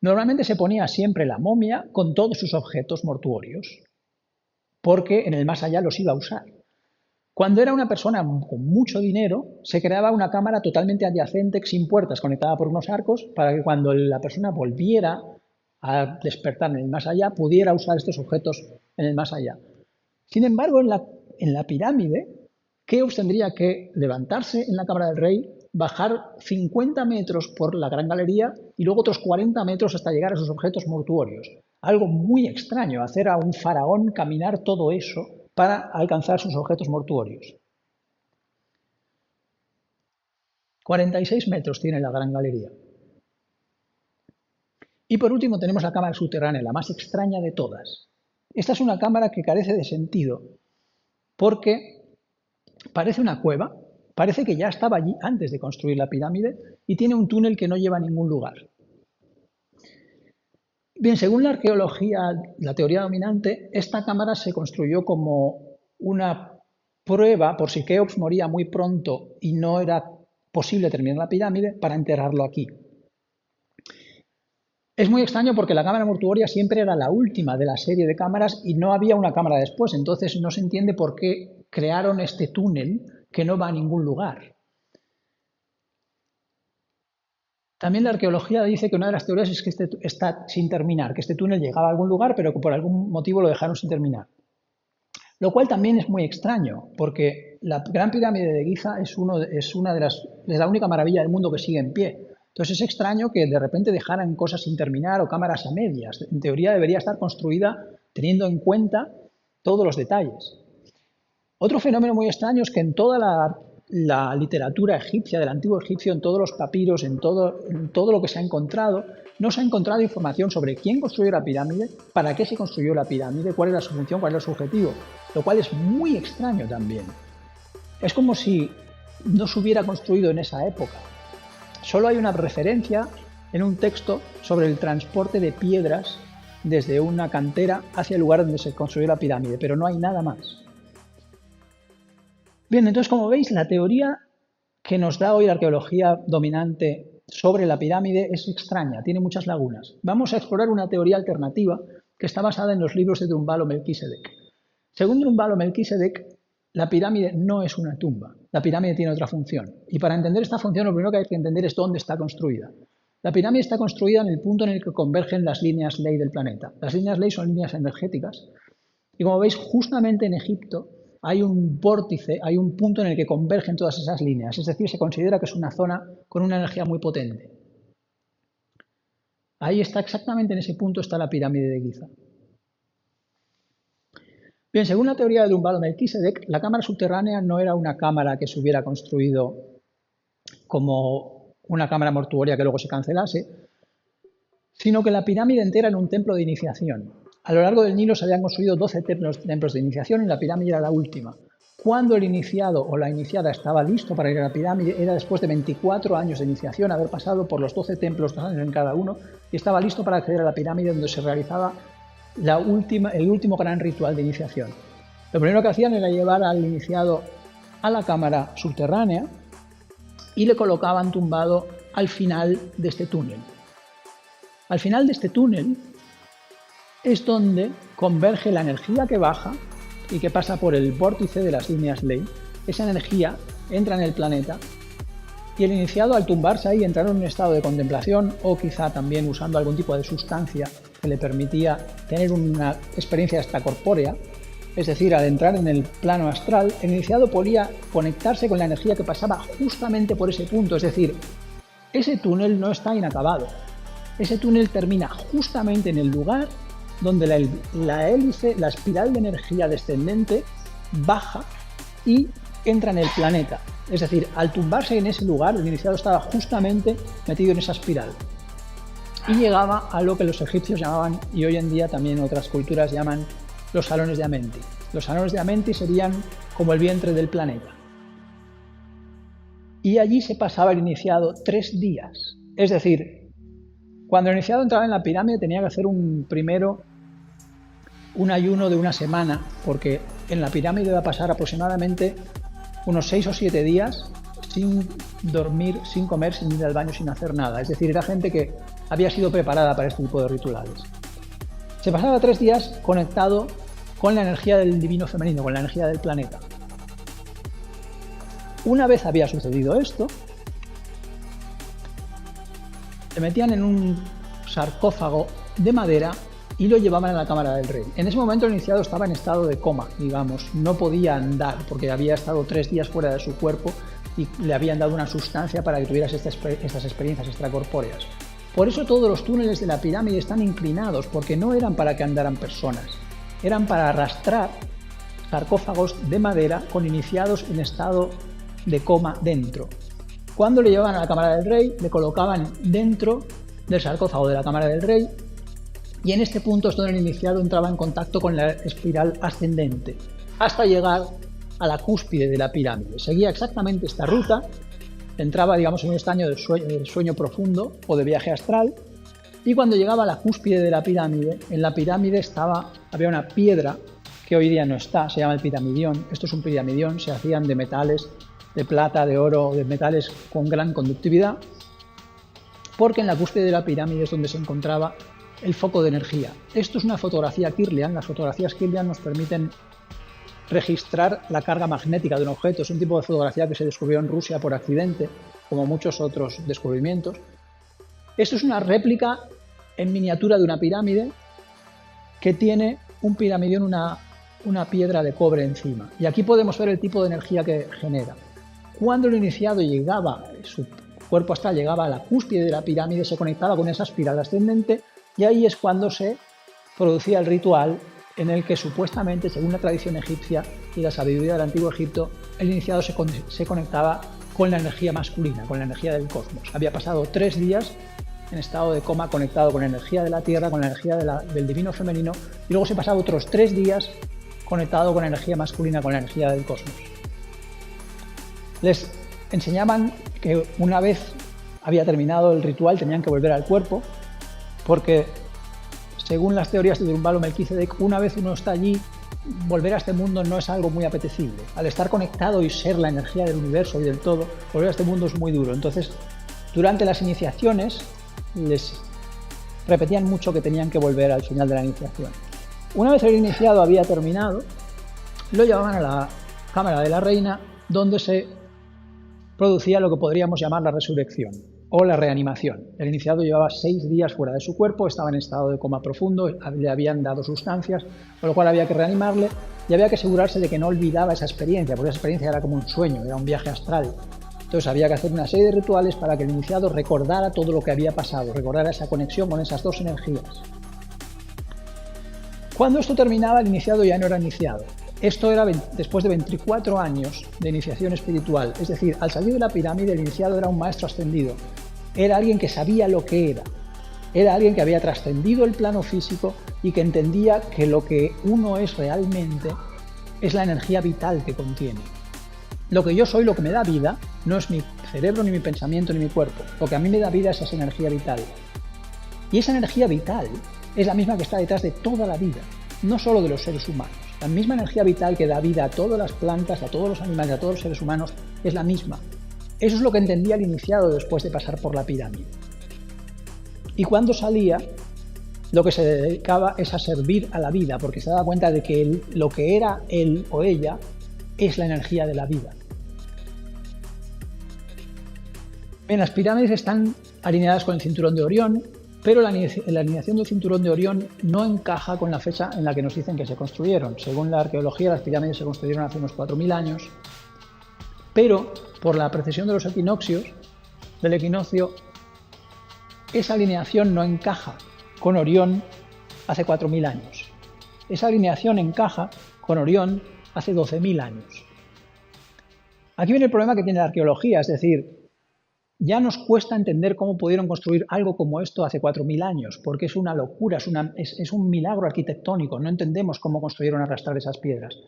Normalmente se ponía siempre la momia con todos sus objetos mortuorios, porque en el más allá los iba a usar. Cuando era una persona con mucho dinero, se creaba una cámara totalmente adyacente, sin puertas, conectada por unos arcos, para que cuando la persona volviera a despertar en el más allá, pudiera usar estos objetos en el más allá. Sin embargo, en la pirámide, Keops tendría que levantarse en la cámara del rey, bajar 50 metros por la gran galería y luego otros 40 metros hasta llegar a sus objetos mortuorios. Algo muy extraño, hacer a un faraón caminar todo eso para alcanzar sus objetos mortuorios. 46 metros tiene la gran galería. Y por último tenemos la cámara subterránea, la más extraña de todas. Esta es una cámara que carece de sentido, porque parece una cueva, parece que ya estaba allí antes de construir la pirámide y tiene un túnel que no lleva a ningún lugar. Bien, según la arqueología, la teoría dominante, esta cámara se construyó como una prueba por si Keops moría muy pronto y no era posible terminar la pirámide, para enterrarlo aquí. Es muy extraño porque la cámara mortuoria siempre era la última de la serie de cámaras y no había una cámara después, entonces no se entiende por qué crearon este túnel que no va a ningún lugar. También la arqueología dice que una de las teorías es que este está sin terminar, que este túnel llegaba a algún lugar pero que por algún motivo lo dejaron sin terminar. Lo cual también es muy extraño, porque la Gran Pirámide de Giza es la única maravilla del mundo que sigue en pie. Entonces es extraño que de repente dejaran cosas sin terminar o cámaras a medias. En teoría debería estar construida teniendo en cuenta todos los detalles. Otro fenómeno muy extraño es que en toda la literatura egipcia, del antiguo egipcio, en todos los papiros, en todo lo que se ha encontrado, no se ha encontrado información sobre quién construyó la pirámide, para qué se construyó la pirámide, cuál era su función, cuál era su objetivo, lo cual es muy extraño también. Es como si no se hubiera construido en esa época. Solo hay una referencia en un texto sobre el transporte de piedras desde una cantera hacia el lugar donde se construyó la pirámide, pero no hay nada más. Bien, entonces como veis, la teoría que nos da hoy la arqueología dominante sobre la pirámide es extraña, tiene muchas lagunas. Vamos a explorar una teoría alternativa que está basada en los libros de Drunvalo Melquisedec. Según Drunvalo Melquisedec, la pirámide no es una tumba, la pirámide tiene otra función. Y para entender esta función, lo primero que hay que entender es dónde está construida. La pirámide está construida en el punto en el que convergen las líneas ley del planeta. Las líneas ley son líneas energéticas. Y como veis, justamente en Egipto hay un vórtice, hay un punto en el que convergen todas esas líneas. Es decir, se considera que es una zona con una energía muy potente. Ahí está, exactamente en ese punto está la pirámide de Giza. Bien, según la teoría de Drunvalo Melquisedec, la cámara subterránea no era una cámara que se hubiera construido como una cámara mortuoria que luego se cancelase, sino que la pirámide entera era un templo de iniciación. A lo largo del Nilo se habían construido 12 templos de iniciación y la pirámide era la última. Cuando el iniciado o la iniciada estaba listo para ir a la pirámide, era después de 24 años de iniciación, haber pasado por los 12 templos, 2 años en cada uno, y estaba listo para acceder a la pirámide donde se realizaba el último gran ritual de iniciación. Lo primero que hacían era llevar al iniciado a la cámara subterránea y le colocaban tumbado al final de este túnel. Al final de este túnel es donde converge la energía que baja y que pasa por el vórtice de las líneas ley. Esa energía entra en el planeta y el iniciado, al tumbarse ahí, entrar en un estado de contemplación o quizá también usando algún tipo de sustancia que le permitía tener una experiencia extracorpórea, es decir, al entrar en el plano astral, el iniciado podía conectarse con la energía que pasaba justamente por ese punto, es decir, ese túnel no está inacabado. Ese túnel termina justamente en el lugar donde la hélice, la espiral de energía descendente, baja y entra en el planeta. Es decir, al tumbarse en ese lugar, el iniciado estaba justamente metido en esa espiral. Y llegaba a lo que los egipcios llamaban, y hoy en día también otras culturas llaman, los salones de Amenti. Los salones de Amenti serían como el vientre del planeta. Y allí se pasaba el iniciado 3 días. Es decir, cuando el iniciado entraba en la pirámide tenía que hacer primero un ayuno de una semana, porque en la pirámide va a pasar aproximadamente unos 6 o 7 días sin dormir, sin comer, sin ir al baño, sin hacer nada. Es decir, era gente que había sido preparada para este tipo de rituales. Se pasaba 3 días conectado con la energía del divino femenino, con la energía del planeta. Una vez había sucedido esto, se metían en un sarcófago de madera y lo llevaban a la cámara del rey. En ese momento el iniciado estaba en estado de coma, digamos, no podía andar porque había estado 3 días fuera de su cuerpo y le habían dado una sustancia para que tuviera estas experiencias extracorpóreas. Por eso todos los túneles de la pirámide están inclinados, porque no eran para que andaran personas, eran para arrastrar sarcófagos de madera con iniciados en estado de coma dentro. Cuando le llevaban a la cámara del rey, le colocaban dentro del sarcófago de la cámara del rey, y en este punto es donde el iniciado entraba en contacto con la espiral ascendente, hasta llegar a la cúspide de la pirámide. Seguía exactamente esta ruta, entraba, digamos, en un estado de sueño profundo o de viaje astral, Y cuando llegaba a la cúspide de la pirámide, en la pirámide había una piedra que hoy día no está, se llama el piramidión. Esto es un piramidión, se hacían de metales, de plata, de oro, de metales con gran conductividad, porque en la cúspide de la pirámide es donde se encontraba el foco de energía. Esto es una fotografía Kirlian. Las fotografías Kirlian nos permiten registrar la carga magnética de un objeto. Es un tipo de fotografía que se descubrió en Rusia por accidente, como muchos otros descubrimientos. Esto es una réplica en miniatura de una pirámide que tiene un piramidión, una piedra de cobre encima. Y aquí podemos ver el tipo de energía que genera. Cuando el iniciado llegaba, su cuerpo astral llegaba a la cúspide de la pirámide, se conectaba con esa espiral ascendente y ahí es cuando se producía el ritual en el que supuestamente, según la tradición egipcia y la sabiduría del antiguo Egipto, el iniciado se conectaba con la energía masculina, con la energía del cosmos. Había pasado 3 días en estado de coma conectado con la energía de la tierra, con la energía del divino femenino, y luego se pasaba otros 3 días conectado con la energía masculina, con la energía del cosmos. Les enseñaban que una vez había terminado el ritual tenían que volver al cuerpo, porque según las teorías de Drúmbalo Melquisedec, una vez uno está allí, volver a este mundo no es algo muy apetecible. Al estar conectado y ser la energía del universo y del todo, volver a este mundo es muy duro. Entonces, durante las iniciaciones, les repetían mucho que tenían que volver al final de la iniciación. Una vez el iniciado había terminado, lo llevaban a la cámara de la reina, donde se producía lo que podríamos llamar la resurrección o la reanimación. El iniciado llevaba 6 días fuera de su cuerpo, estaba en estado de coma profundo, le habían dado sustancias, con lo cual había que reanimarle y había que asegurarse de que no olvidaba esa experiencia, porque esa experiencia era como un sueño, era un viaje astral. Entonces había que hacer una serie de rituales para que el iniciado recordara todo lo que había pasado, recordara esa conexión con esas dos energías. Cuando esto terminaba, el iniciado ya no era iniciado. Esto era después de 24 años de iniciación espiritual, es decir, al salir de la pirámide el iniciado era un maestro ascendido, era alguien que sabía lo que era alguien que había trascendido el plano físico y que entendía que lo que uno es realmente es la energía vital que contiene. Lo que yo soy, lo que me da vida, no es mi cerebro, ni mi pensamiento, ni mi cuerpo. Lo que a mí me da vida es esa energía vital. Y esa energía vital es la misma que está detrás de toda la vida, no solo de los seres humanos. La misma energía vital que da vida a todas las plantas, a todos los animales, a todos los seres humanos, es la misma. Eso es lo que entendía el iniciado después de pasar por la pirámide. Y cuando salía, lo que se dedicaba es a servir a la vida, porque se daba cuenta de que lo que era él o ella es la energía de la vida. Bien, las pirámides están alineadas con el cinturón de Orión, pero la alineación del cinturón de Orión no encaja con la fecha en la que nos dicen que se construyeron. Según la arqueología, las pirámides se construyeron hace unos 4.000 años, pero por la precesión de los equinoccios, del equinoccio, esa alineación no encaja con Orión hace 4.000 años. Esa alineación encaja con Orión hace 12.000 años. Aquí viene el problema que tiene la arqueología, es decir, ya nos cuesta entender cómo pudieron construir algo como esto hace 4.000 años, porque es una locura, es un milagro arquitectónico, no entendemos cómo construyeron arrastrar esas piedras.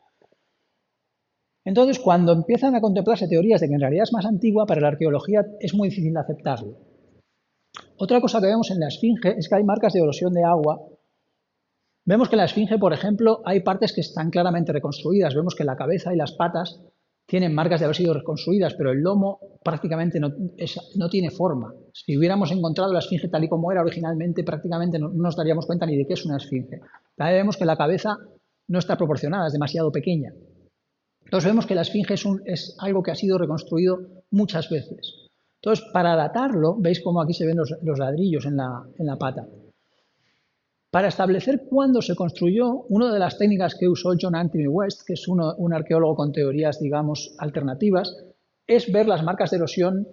Entonces, cuando empiezan a contemplarse teorías de que en realidad es más antigua, para la arqueología es muy difícil de aceptarlo. Otra cosa que vemos en la Esfinge es que hay marcas de erosión de agua. Vemos que en la Esfinge, por ejemplo, hay partes que están claramente reconstruidas. Vemos que la cabeza y las patas tienen marcas de haber sido reconstruidas, pero el lomo prácticamente no tiene forma. Si hubiéramos encontrado la Esfinge tal y como era originalmente, prácticamente no nos daríamos cuenta ni de qué es una Esfinge. También vemos que la cabeza no está proporcionada, es demasiado pequeña. Entonces vemos que la Esfinge es algo que ha sido reconstruido muchas veces. Entonces, para datarlo, veis cómo aquí se ven los ladrillos en la pata. Para establecer cuándo se construyó, una de las técnicas que usó John Anthony West, que es un arqueólogo con teorías, digamos, alternativas, es ver las marcas de erosión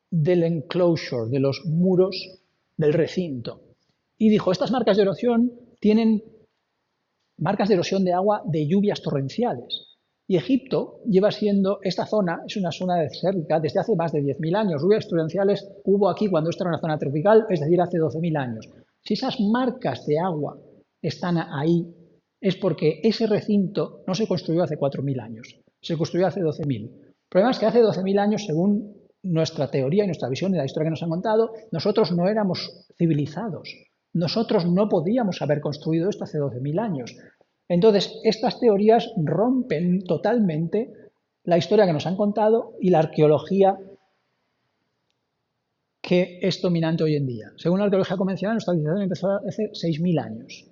del enclosure, de los muros del recinto. Y dijo, estas marcas de erosión tienen marcas de erosión de agua de lluvias torrenciales. Y Egipto lleva siendo, esta zona es una zona desértica desde hace más de 10.000 años. Lluvias torrenciales hubo aquí cuando esto era una zona tropical, es decir, hace 12.000 años. Si esas marcas de agua están ahí, es porque ese recinto no se construyó hace 4.000 años, se construyó hace 12.000. El problema es que hace 12.000 años, según nuestra teoría y nuestra visión de la historia que nos han contado, nosotros no éramos civilizados. Nosotros no podíamos haber construido esto hace 12.000 años. Entonces, estas teorías rompen totalmente la historia que nos han contado y la arqueología que es dominante hoy en día. Según la arqueología convencional, nuestra civilización empezó hace 6.000 años.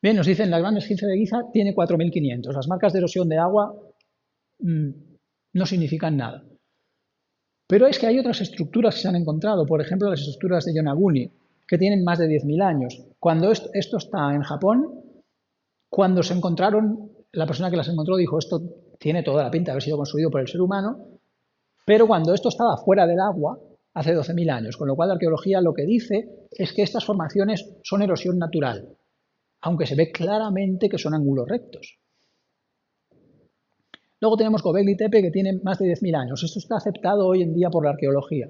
Bien, nos dicen, la gran esfinge de Giza tiene 4.500. Las marcas de erosión de agua no significan nada. Pero es que hay otras estructuras que se han encontrado, por ejemplo, las estructuras de Yonaguni, que tienen más de 10.000 años. Cuando esto está en Japón, cuando se encontraron, la persona que las encontró dijo, esto tiene toda la pinta de haber sido construido por el ser humano, pero cuando esto estaba fuera del agua, hace 12.000 años, con lo cual la arqueología lo que dice es que estas formaciones son erosión natural, aunque se ve claramente que son ángulos rectos. Luego tenemos Göbekli Tepe, que tiene más de 10.000 años. Esto está aceptado hoy en día por la arqueología.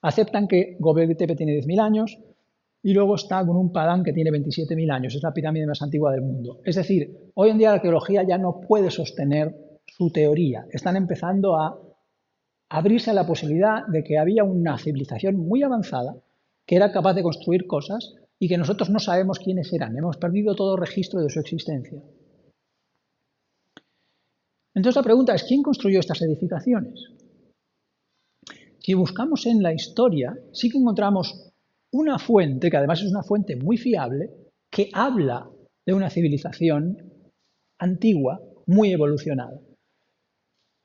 Aceptan que Göbekli Tepe tiene 10.000 años y luego está Gunung Padang, que tiene 27.000 años. Es la pirámide más antigua del mundo. Es decir, hoy en día la arqueología ya no puede sostener su teoría. Están empezando a abrirse a la posibilidad de que había una civilización muy avanzada que era capaz de construir cosas y que nosotros no sabemos quiénes eran. Hemos perdido todo registro de su existencia. Entonces la pregunta es, ¿quién construyó estas edificaciones? Si buscamos en la historia, sí que encontramos una fuente, que además es una fuente muy fiable, que habla de una civilización antigua, muy evolucionada.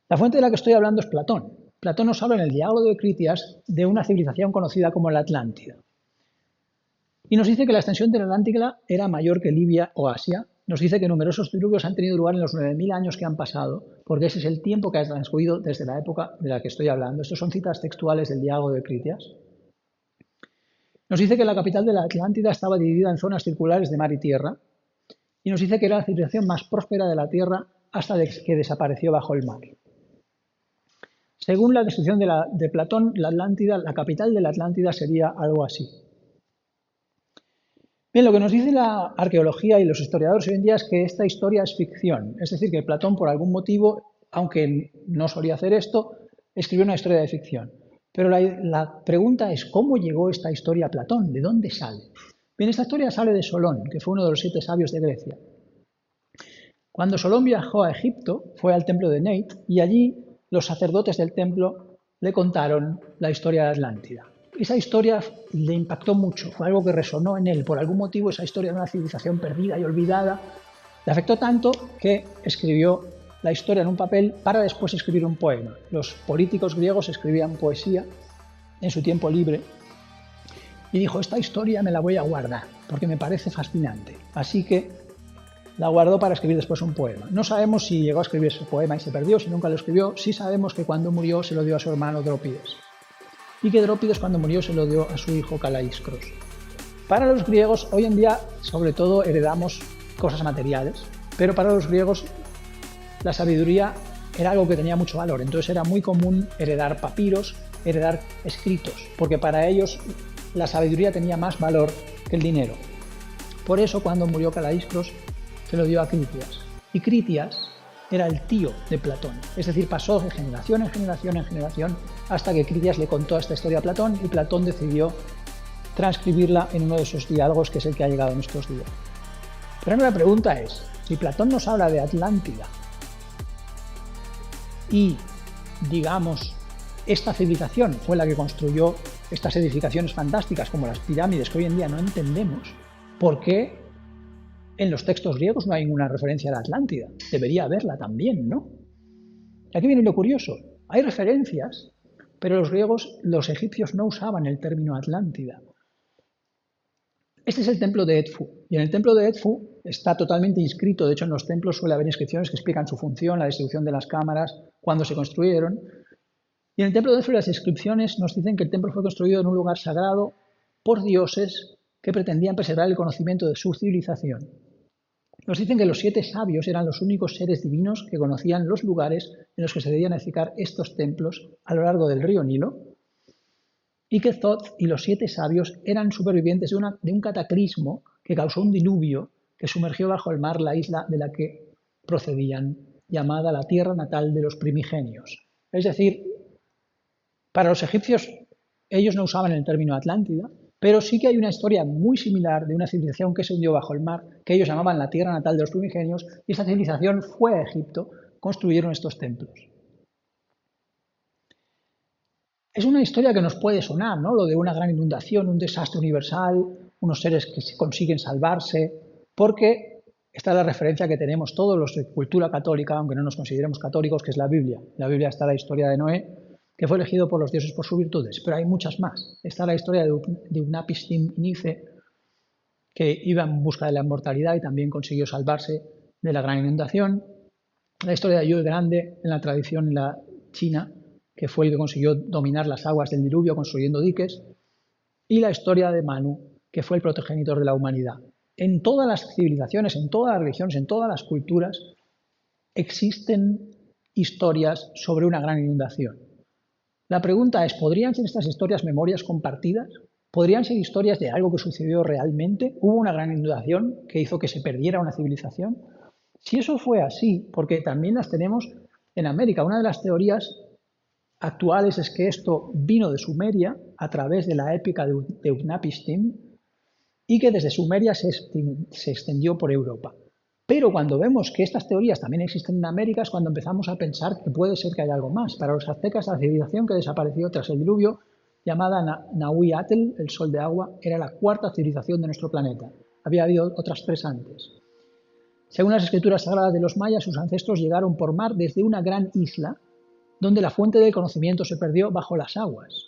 La fuente de la que estoy hablando es Platón. Platón nos habla en el Diálogo de Critias de una civilización conocida como la Atlántida. Y nos dice que la extensión de la Atlántida era mayor que Libia o Asia. Nos dice que numerosos diluvios han tenido lugar en los 9.000 años que han pasado, porque ese es el tiempo que ha transcurrido desde la época de la que estoy hablando. Estos son citas textuales del Diálogo de Critias. Nos dice que la capital de la Atlántida estaba dividida en zonas circulares de mar y tierra, y nos dice que era la civilización más próspera de la Tierra hasta que desapareció bajo el mar. Según la descripción de Platón, la capital de la Atlántida sería algo así. Bien, lo que nos dice la arqueología y los historiadores hoy en día es que esta historia es ficción. Es decir, que Platón, por algún motivo, aunque no solía hacer esto, escribió una historia de ficción. Pero la pregunta es, ¿cómo llegó esta historia a Platón? ¿De dónde sale? Bien, esta historia sale de Solón, que fue uno de los 7 sabios de Grecia. Cuando Solón viajó a Egipto, fue al templo de Neit y allí los sacerdotes del templo le contaron la historia de Atlántida. Esa historia le impactó mucho, fue algo que resonó en él. Por algún motivo esa historia de una civilización perdida y olvidada le afectó tanto que escribió la historia en un papel para después escribir un poema. Los políticos griegos escribían poesía en su tiempo libre y dijo, esta historia me la voy a guardar porque me parece fascinante. Así que la guardó para escribir después un poema. No sabemos si llegó a escribir ese poema y se perdió, si nunca lo escribió. Sí sabemos que cuando murió se lo dio a su hermano Drópides. Y que Drópides cuando murió se lo dio a su hijo Calaíscros. Para los griegos, hoy en día, sobre todo, heredamos cosas materiales, pero para los griegos la sabiduría era algo que tenía mucho valor. Entonces era muy común heredar papiros, heredar escritos, porque para ellos la sabiduría tenía más valor que el dinero. Por eso, cuando murió Calaíscros, se lo dio a Critias. Y Critias era el tío de Platón. Es decir, pasó de generación en generación en generación hasta que Critias le contó esta historia a Platón y Platón decidió transcribirla en uno de esos diálogos que es el que ha llegado a nuestros días. Pero ahora la pregunta es, si Platón nos habla de Atlántida y, digamos, esta civilización fue la que construyó estas edificaciones fantásticas como las pirámides que hoy en día no entendemos, ¿por qué en los textos griegos no hay ninguna referencia a la Atlántida? Debería haberla también, ¿no? Y aquí viene lo curioso. Hay referencias, pero los egipcios no usaban el término Atlántida. Este es el templo de Edfu. Y en el templo de Edfu está totalmente inscrito. De hecho, en los templos suele haber inscripciones que explican su función, la distribución de las cámaras, cuándo se construyeron. Y en el templo de Edfu las inscripciones nos dicen que el templo fue construido en un lugar sagrado por dioses que pretendían preservar el conocimiento de su civilización. Nos dicen que los 7 sabios eran los únicos seres divinos que conocían los lugares en los que se debían edificar estos templos a lo largo del río Nilo, y que Thoth y los 7 sabios eran supervivientes de un cataclismo que causó un diluvio que sumergió bajo el mar la isla de la que procedían, llamada la tierra natal de los primigenios. Es decir, Para los egipcios, ellos no usaban el término Atlántida, pero sí que hay una historia muy similar de una civilización que se hundió bajo el mar, que ellos llamaban la tierra natal de los primigenios, y esta civilización fue a Egipto, construyeron estos templos. Es una historia que nos puede sonar, ¿no? Lo de una gran inundación, un desastre universal, unos seres que consiguen salvarse, porque esta es la referencia que tenemos todos los de cultura católica, aunque no nos consideremos católicos, que es la Biblia. En la Biblia está la historia de Noé, que fue elegido por los dioses por sus virtudes, pero hay muchas más. Está la historia de Utnapishtim y Nife, que iba en busca de la inmortalidad y también consiguió salvarse de la gran inundación. La historia de Yu el Grande en la tradición en la China, que fue el que consiguió dominar las aguas del diluvio construyendo diques, y la historia de Manu, que fue el progenitor de la humanidad. En todas las civilizaciones, en todas las religiones, en todas las culturas, existen historias sobre una gran inundación. La pregunta es, ¿podrían ser estas historias memorias compartidas? ¿Podrían ser historias de algo que sucedió realmente? ¿Hubo una gran inundación que hizo que se perdiera una civilización? Si eso fue así, porque también las tenemos en América, una de las teorías actuales es que esto vino de Sumeria a través de la épica de Utnapishtim y que desde Sumeria se extendió por Europa. Pero cuando vemos que estas teorías también existen en América es cuando empezamos a pensar que puede ser que haya algo más. Para los aztecas, la civilización que desapareció tras el diluvio, llamada Nahuatl, el sol de agua, era la cuarta civilización de nuestro planeta. Había habido otras 3 antes. Según las escrituras sagradas de los mayas, sus ancestros llegaron por mar desde una gran isla, donde la fuente del conocimiento se perdió bajo las aguas.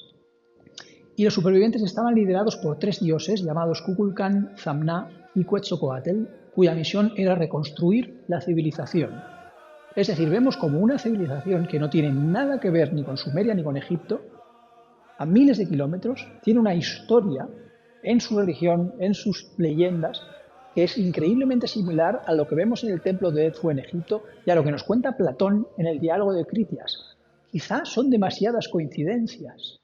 Y los supervivientes estaban liderados por 3 dioses llamados Kukulcán, Zamná y Quetzalcóatl, cuya misión era reconstruir la civilización. Es decir, vemos como una civilización que no tiene nada que ver ni con Sumeria ni con Egipto, a miles de kilómetros, tiene una historia en su religión, en sus leyendas, que es increíblemente similar a lo que vemos en el templo de Edfu en Egipto y a lo que nos cuenta Platón en el diálogo de Critias. Quizás son demasiadas coincidencias.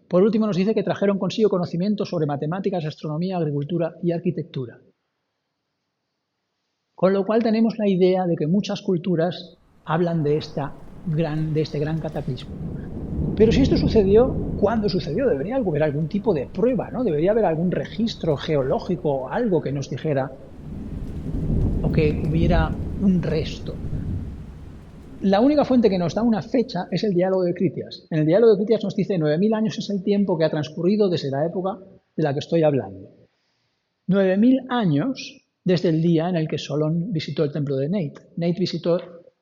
Por último, nos dice que trajeron consigo conocimientos sobre matemáticas, astronomía, agricultura y arquitectura. Con lo cual tenemos la idea de que muchas culturas hablan de este gran cataclismo. Pero si esto sucedió, ¿cuándo sucedió? Debería haber algún tipo de prueba, ¿no? Debería haber algún registro geológico o algo que nos dijera, o que hubiera un resto. La única fuente que nos da una fecha es el diálogo de Critias. En el diálogo de Critias nos dice 9.000 años es el tiempo que ha transcurrido desde la época de la que estoy hablando. 9.000 años desde el día en el que Solón visitó el templo de Neit.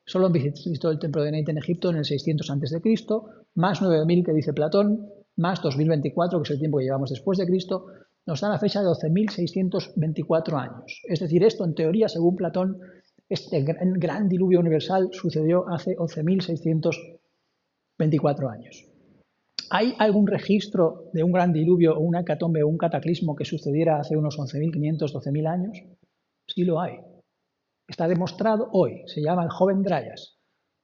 Solón visitó el templo de Neit en Egipto en el 600 a.C., más 9.000 que dice Platón, más 2024, que es el tiempo que llevamos después de Cristo, nos da la fecha de 12.624 años. Es decir, esto en teoría, según Platón, este gran diluvio universal sucedió hace 11.624 años. ¿Hay algún registro de un gran diluvio o una hecatombe o un cataclismo que sucediera hace unos 11.500, 12.000 años? Sí lo hay. Está demostrado hoy. Se llama el Joven Dryas.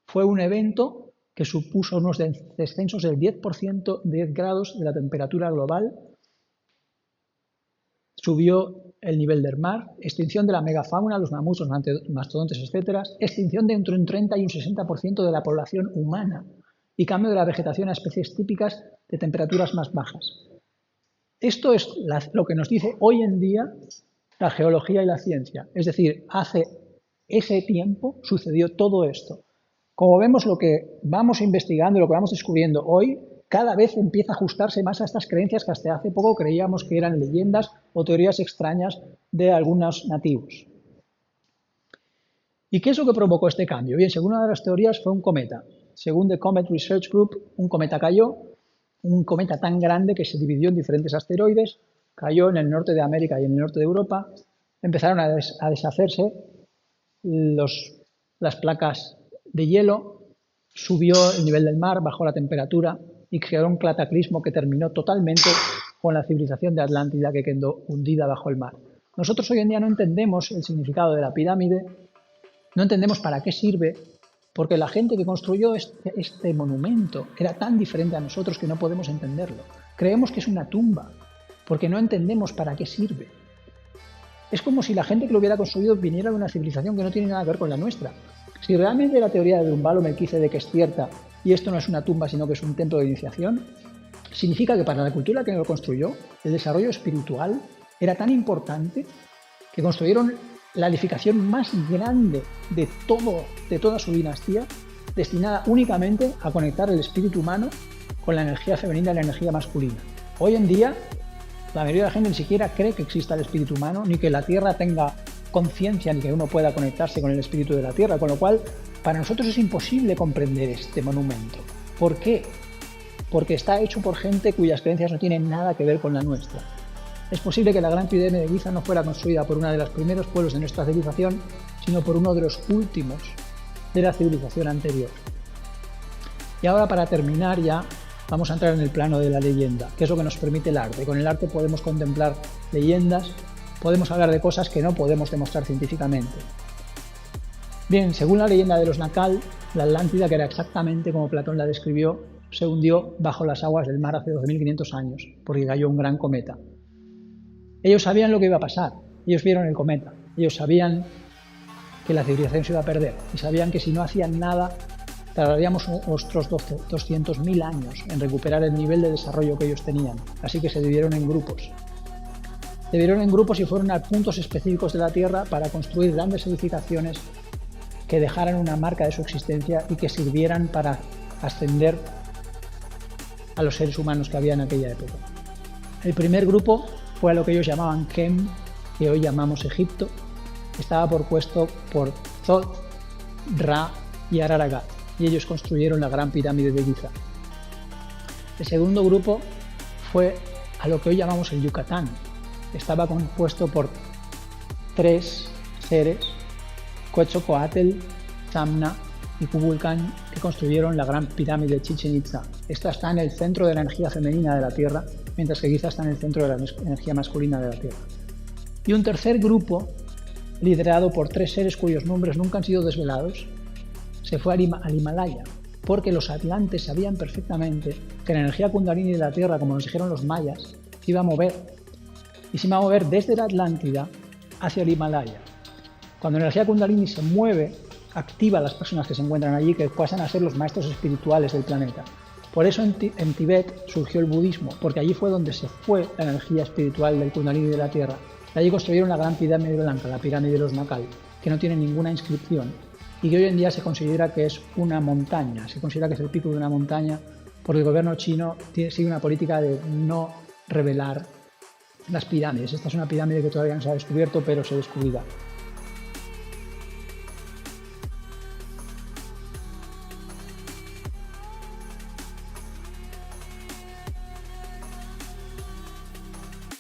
Fue un evento que supuso unos descensos del 10%, 10 grados de la temperatura global. Subió el nivel del mar, extinción de la megafauna, los mamuts, los mastodontes, etc., extinción de entre un 30 y un 60% de la población humana y cambio de la vegetación a especies típicas de temperaturas más bajas. Esto es lo que nos dice hoy en día la geología y la ciencia. Es decir, hace ese tiempo sucedió todo esto. Como vemos, lo que vamos investigando, lo que vamos descubriendo hoy, cada vez empieza a ajustarse más a estas creencias que hasta hace poco creíamos que eran leyendas o teorías extrañas de algunos nativos. ¿Y qué es lo que provocó este cambio? Bien, según una de las teorías fue un cometa. Según The Comet Research Group, un cometa cayó, un cometa tan grande que se dividió en diferentes asteroides, cayó en el norte de América y en el norte de Europa, empezaron a deshacerse las placas de hielo, subió el nivel del mar, bajó la temperatura y creó un cataclismo que terminó totalmente con la civilización de Atlántida que quedó hundida bajo el mar. Nosotros hoy en día no entendemos el significado de la pirámide, no entendemos para qué sirve, porque la gente que construyó este monumento era tan diferente a nosotros que no podemos entenderlo. Creemos que es una tumba, porque no entendemos para qué sirve. Es como si la gente que lo hubiera construido viniera de una civilización que no tiene nada que ver con la nuestra. Si realmente la teoría de Drúmbalo Melquisedec es cierta y esto no es una tumba sino que es un templo de iniciación, significa que para la cultura que lo construyó, el desarrollo espiritual era tan importante que construyeron la edificación más grande de toda su dinastía, destinada únicamente a conectar el espíritu humano con la energía femenina y la energía masculina. Hoy en día, la mayoría de la gente ni siquiera cree que exista el espíritu humano, ni que la Tierra tenga conciencia, ni que uno pueda conectarse con el espíritu de la Tierra, con lo cual para nosotros es imposible comprender este monumento. ¿Por qué? Porque está hecho por gente cuyas creencias no tienen nada que ver con la nuestra. Es posible que la gran pirámide de Giza no fuera construida por uno de los primeros pueblos de nuestra civilización, sino por uno de los últimos de la civilización anterior. Y ahora, para terminar ya, vamos a entrar en el plano de la leyenda, que es lo que nos permite el arte. Con el arte podemos contemplar leyendas, podemos hablar de cosas que no podemos demostrar científicamente. Bien, según la leyenda de los Nakal, la Atlántida, que era exactamente como Platón la describió, se hundió bajo las aguas del mar hace 12.500 años, porque cayó un gran cometa. Ellos sabían lo que iba a pasar, ellos vieron el cometa, ellos sabían que la civilización se iba a perder y sabían que si no hacían nada tardaríamos otros 200.000 años en recuperar el nivel de desarrollo que ellos tenían, así que se dividieron en grupos. Se dividieron en grupos y fueron a puntos específicos de la Tierra para construir grandes edificaciones que dejaran una marca de su existencia y que sirvieran para ascender a los seres humanos que había en aquella época. El primer grupo fue a lo que ellos llamaban Kem, que hoy llamamos Egipto. Estaba propuesto por Thoth, Ra y Araragat, y ellos construyeron la gran pirámide de Giza. El segundo grupo fue a lo que hoy llamamos el Yucatán. Estaba compuesto por 3 seres, Quetzalcóatl, Zamna y Kukulcán, que construyeron la gran pirámide de Chichén Itzá. Esta está en el centro de la energía femenina de la Tierra, mientras que Giza está en el centro de la energía masculina de la Tierra. Y un tercer grupo, liderado por 3 seres cuyos nombres nunca han sido desvelados, se fue al Himalaya, porque los atlantes sabían perfectamente que la energía kundalini de la Tierra, como nos dijeron los mayas, se iba a mover, y se iba a mover desde la Atlántida hacia el Himalaya. Cuando la energía kundalini se mueve, activa a las personas que se encuentran allí, que pasan a ser los maestros espirituales del planeta. Por eso en Tibet surgió el budismo, porque allí fue donde se fue la energía espiritual del Kundalini de la Tierra. Y allí construyeron la gran pirámide blanca, la pirámide de los Nakal, que no tiene ninguna inscripción y que hoy en día se considera que es una montaña, se considera que es el pico de una montaña, porque el gobierno chino sigue una política de no revelar las pirámides. Esta es una pirámide que todavía no se ha descubierto, pero se descubrirá.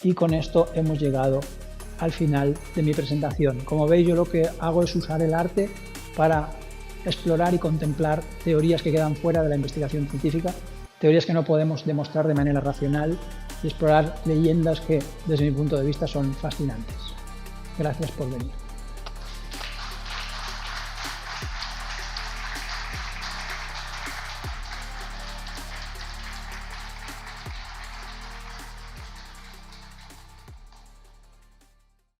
Y con esto hemos llegado al final de mi presentación. Como veis, yo lo que hago es usar el arte para explorar y contemplar teorías que quedan fuera de la investigación científica, teorías que no podemos demostrar de manera racional y explorar leyendas que, desde mi punto de vista, son fascinantes. Gracias por venir.